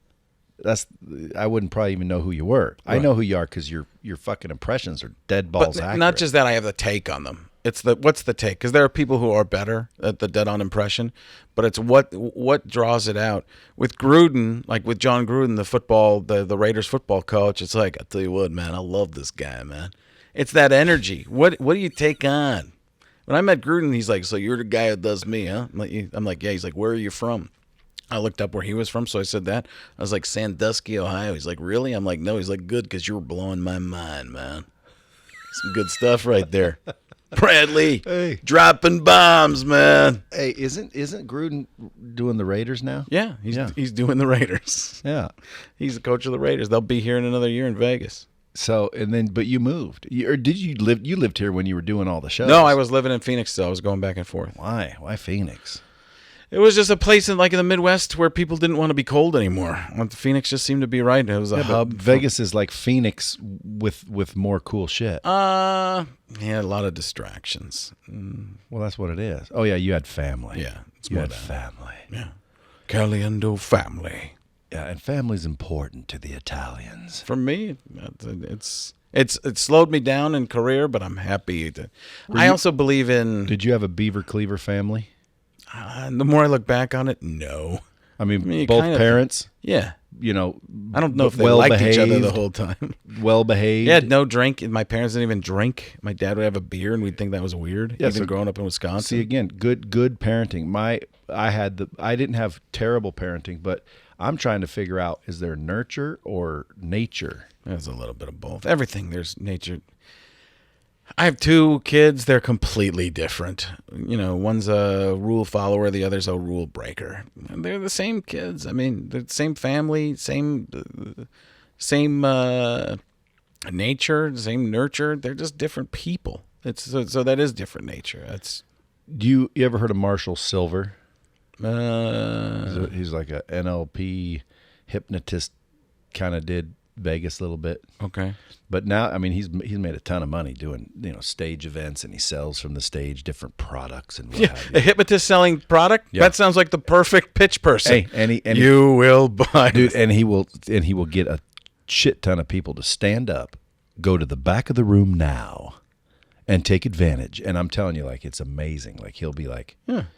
S2: I wouldn't probably even know who you were. I know who you are because your fucking impressions are dead balls
S3: But
S2: accurate.
S3: not just that, I have the take on them. It's what's the take? Because there are people who are better at the dead-on impression, but it's what draws it out. With Gruden, like with John Gruden, the Raiders football coach, it's like, I tell you what, man, I love this guy, man. It's that energy. What do you take on? When I met Gruden, he's like, so you're the guy who does me, huh? I'm like, yeah. He's like, where are you from? I looked up where he was from, so I said that. I was like, Sandusky, Ohio. He's like, really? I'm like, no. He's like, good, because you were blowing my mind, man. Some good stuff right there. Bradley,
S2: Hey.
S3: dropping bombs, man.
S2: Hey, isn't Gruden doing the Raiders now?
S3: Yeah, he's doing the Raiders.
S2: Yeah.
S3: He's the coach of the Raiders. They'll be here in another year in Vegas.
S2: So but you moved, or did you live? You lived here when you were doing all the shows.
S3: No, I was living in Phoenix still. I was going back and forth.
S2: Why? Why Phoenix?
S3: It was just a place in the Midwest where people didn't want to be cold anymore. Phoenix just seemed to be right. It was a hub.
S2: Vegas is like Phoenix with more cool shit.
S3: Yeah, a lot of distractions.
S2: Well, that's what it is. Oh yeah, you had family.
S3: Yeah, it's
S2: you
S3: more
S2: had
S3: that.
S2: family.
S3: Yeah, Caliendo family.
S2: Yeah, and family's important to the Italians.
S3: For me, it's slowed me down in career, but I'm happy. I also believe in.
S2: Did you have a Beaver Cleaver family?
S3: The more I look back on it, no.
S2: I mean,
S3: you
S2: both
S3: kind of-
S2: parents.
S3: Yeah.
S2: You know,
S3: I don't know if they liked each other the whole time.
S2: well behaved.
S3: Yeah, no drink. My parents didn't even drink. My dad would have a beer, and we'd think that was weird.
S2: Yeah,
S3: even
S2: so-
S3: growing up in Wisconsin.
S2: See again, good parenting. I didn't have terrible parenting, but I'm trying to figure out, is there nurture or nature?
S3: There's a little bit of both. Everything, there's nature. I have two kids. They're completely different. You know, one's a rule follower, the other's a rule breaker. And they're the same kids. I mean, they're the same family, same nature, same nurture. They're just different people. So that is different nature.
S2: You ever heard of Marshall Silver?
S3: Uh,
S2: He's like a NLP hypnotist, kind of did Vegas a little bit.
S3: okay.
S2: But now, I mean, he's made a ton of money doing, stage events, and he sells from the stage different products and what have you.
S3: A hypnotist selling product?
S2: Yeah.
S3: That sounds like the perfect pitch person.
S2: Hey,
S3: you will buy
S2: dude, and he will get a shit ton of people to stand up, go to the back of the room now, and take advantage. And I'm telling you, like, it's amazing. Like, he'll be like,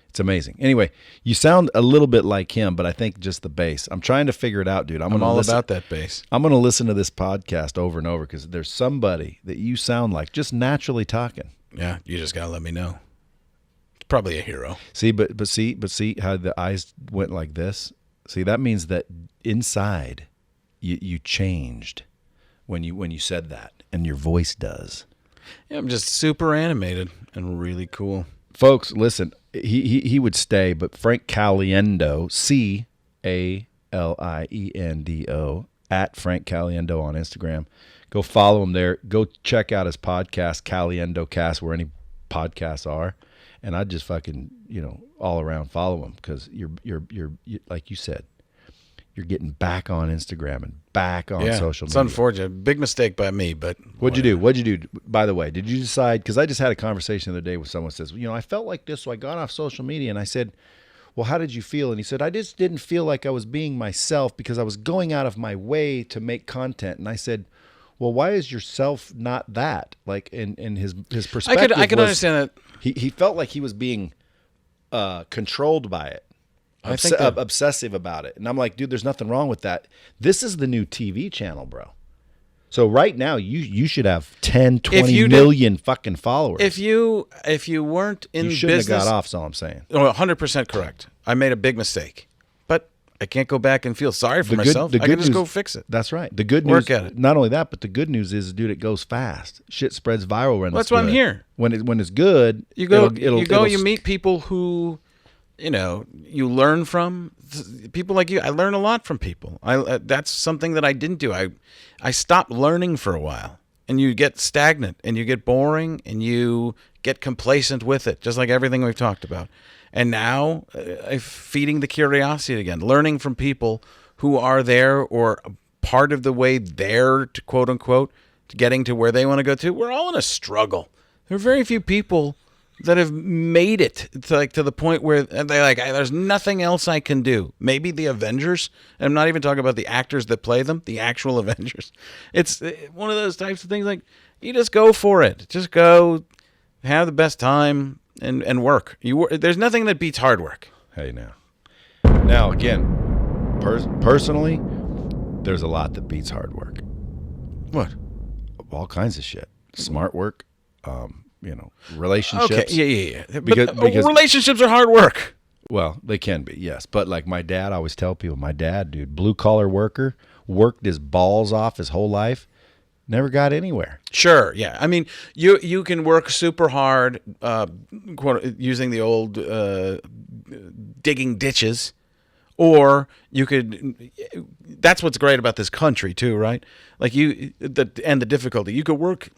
S2: it's amazing. Anyway, you sound a little bit like him, but I think just the bass. I'm trying to figure it out, dude. I'm
S3: all about that bass.
S2: I'm going to listen to this podcast over and over because there's somebody that you sound like just naturally talking.
S3: Yeah, you just got to let me know. It's probably a hero.
S2: See, but see how the eyes went like this? See, that means that inside you changed when you said that, and your voice does.
S3: Yeah, I'm just super animated and really cool.
S2: Folks, listen, he would stay, but Frank Caliendo, Caliendo, at Frank Caliendo on Instagram. Go follow him there. Go check out his podcast, Caliendo Cast, where any podcasts are. And I'd just fucking, all around follow him because you're like you said, you're getting back on Instagram and back on social
S3: It's
S2: media.
S3: unfortunate. Big mistake by me, but
S2: What'd you do? By the way, did you decide? Because I just had a conversation the other day with someone who says, I felt like this, so I got off social media. And I said, well, how did you feel? And he said, I just didn't feel like I was being myself because I was going out of my way to make content. And I said, well, why is yourself not that? Like in his perspective,
S3: I could understand that.
S2: He felt like he was being controlled by it.
S3: I think that-
S2: Obsessive about it. And I'm like, dude, there's nothing wrong with that. This is the new TV channel, bro. So right now you should have 10, 20 million fucking followers.
S3: If you weren't in
S2: you shouldn't
S3: business,
S2: have got off, is all I'm saying.
S3: Oh, 100% correct. I made a big mistake, but I can't go back and feel sorry for myself. I can just go fix it.
S2: That's right. The good
S3: Work
S2: news,
S3: at it.
S2: not only that, but the good news is, dude, it goes fast. Shit spreads viral when
S3: That's
S2: it's
S3: why
S2: good.
S3: I'm here.
S2: When it's good,
S3: You go,
S2: it'll
S3: you meet people who, you learn from. People like you. I learn a lot from people. That's something that I didn't do. I stopped learning for a while, and you get stagnant, and you get boring, and you get complacent with it, just like everything we've talked about. And now, I'm feeding the curiosity again, learning from people who are there or part of the way there to quote unquote getting to where they want to go to. We're all in a struggle. There are very few people that have made it to the point where they're like, there's nothing else I can do. Maybe the Avengers. And I'm not even talking about the actors that play them, the actual Avengers. It's one of those types of things like you just go for it. Just go have the best time and work. There's nothing that beats hard work.
S2: Hey, now again, personally, there's a lot that beats hard work.
S3: What?
S2: All kinds of shit. Smart work. Relationships.
S3: Okay, yeah.
S2: Because
S3: relationships are hard work.
S2: Well, they can be, yes. But like my dad, I always tell people, my dad, dude, blue collar worker, worked his balls off his whole life, never got anywhere.
S3: Sure, yeah. I mean, you can work super hard, using the old digging ditches, or you could. That's what's great about this country too, right? Like the difficulty. You could work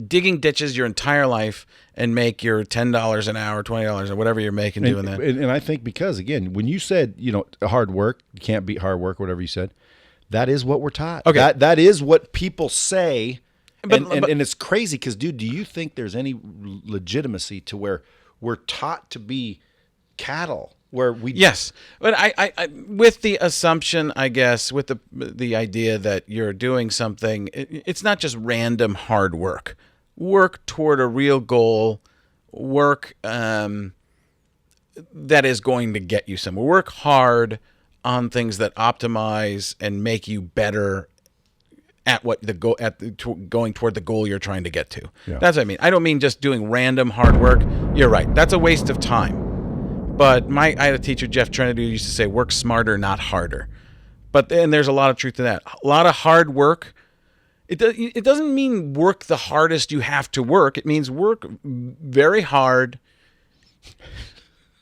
S3: digging ditches your entire life and make your $10 an hour, $20 or whatever you're making doing that.
S2: And I think because, again, when you said, hard work, you can't beat hard work, whatever you said, that is what we're taught.
S3: Okay.
S2: That is what people say.
S3: But
S2: And it's crazy because, dude, do you think there's any legitimacy to where we're taught to be cattle? Where we
S3: Yes, but I with the assumption, I guess, with the idea that you're doing something, it's not just random hard work. Work toward a real goal. Work that is going to get you somewhere. Work hard on things that optimize and make you better at what the goal going toward the goal you're trying to get to.
S2: Yeah.
S3: That's what I mean. I don't mean just doing random hard work. You're right. That's a waste of time. But I had a teacher, Jeff Trinity, who used to say, work smarter, not harder. And there's a lot of truth to that. A lot of hard work It doesn't mean work the hardest you have to work. It means work very hard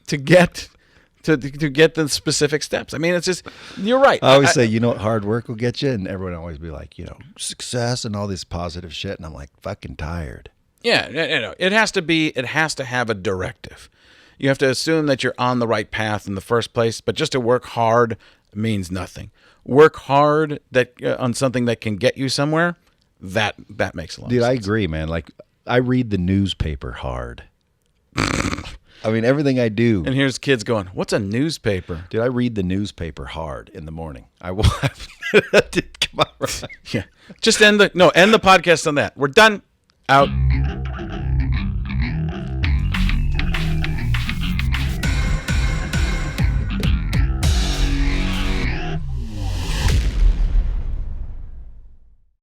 S3: to get the specific steps. I mean, it's just, you're right.
S2: I always say, you know what hard work will get you? And everyone always be like, success and all this positive shit. And I'm like, fucking tired.
S3: Yeah, it has to have a directive. You have to assume that you're on the right path in the first place, but just to work hard means nothing. Work hard on something that can get you somewhere, that makes a lot of sense.
S2: Dude, I agree, man. Like, I read the newspaper hard. I mean, everything I do.
S3: And here's kids going, what's a newspaper?
S2: Dude, I read the newspaper hard in the morning. I will. Come on, right.
S3: Yeah. Just end the podcast on that. We're done. Out.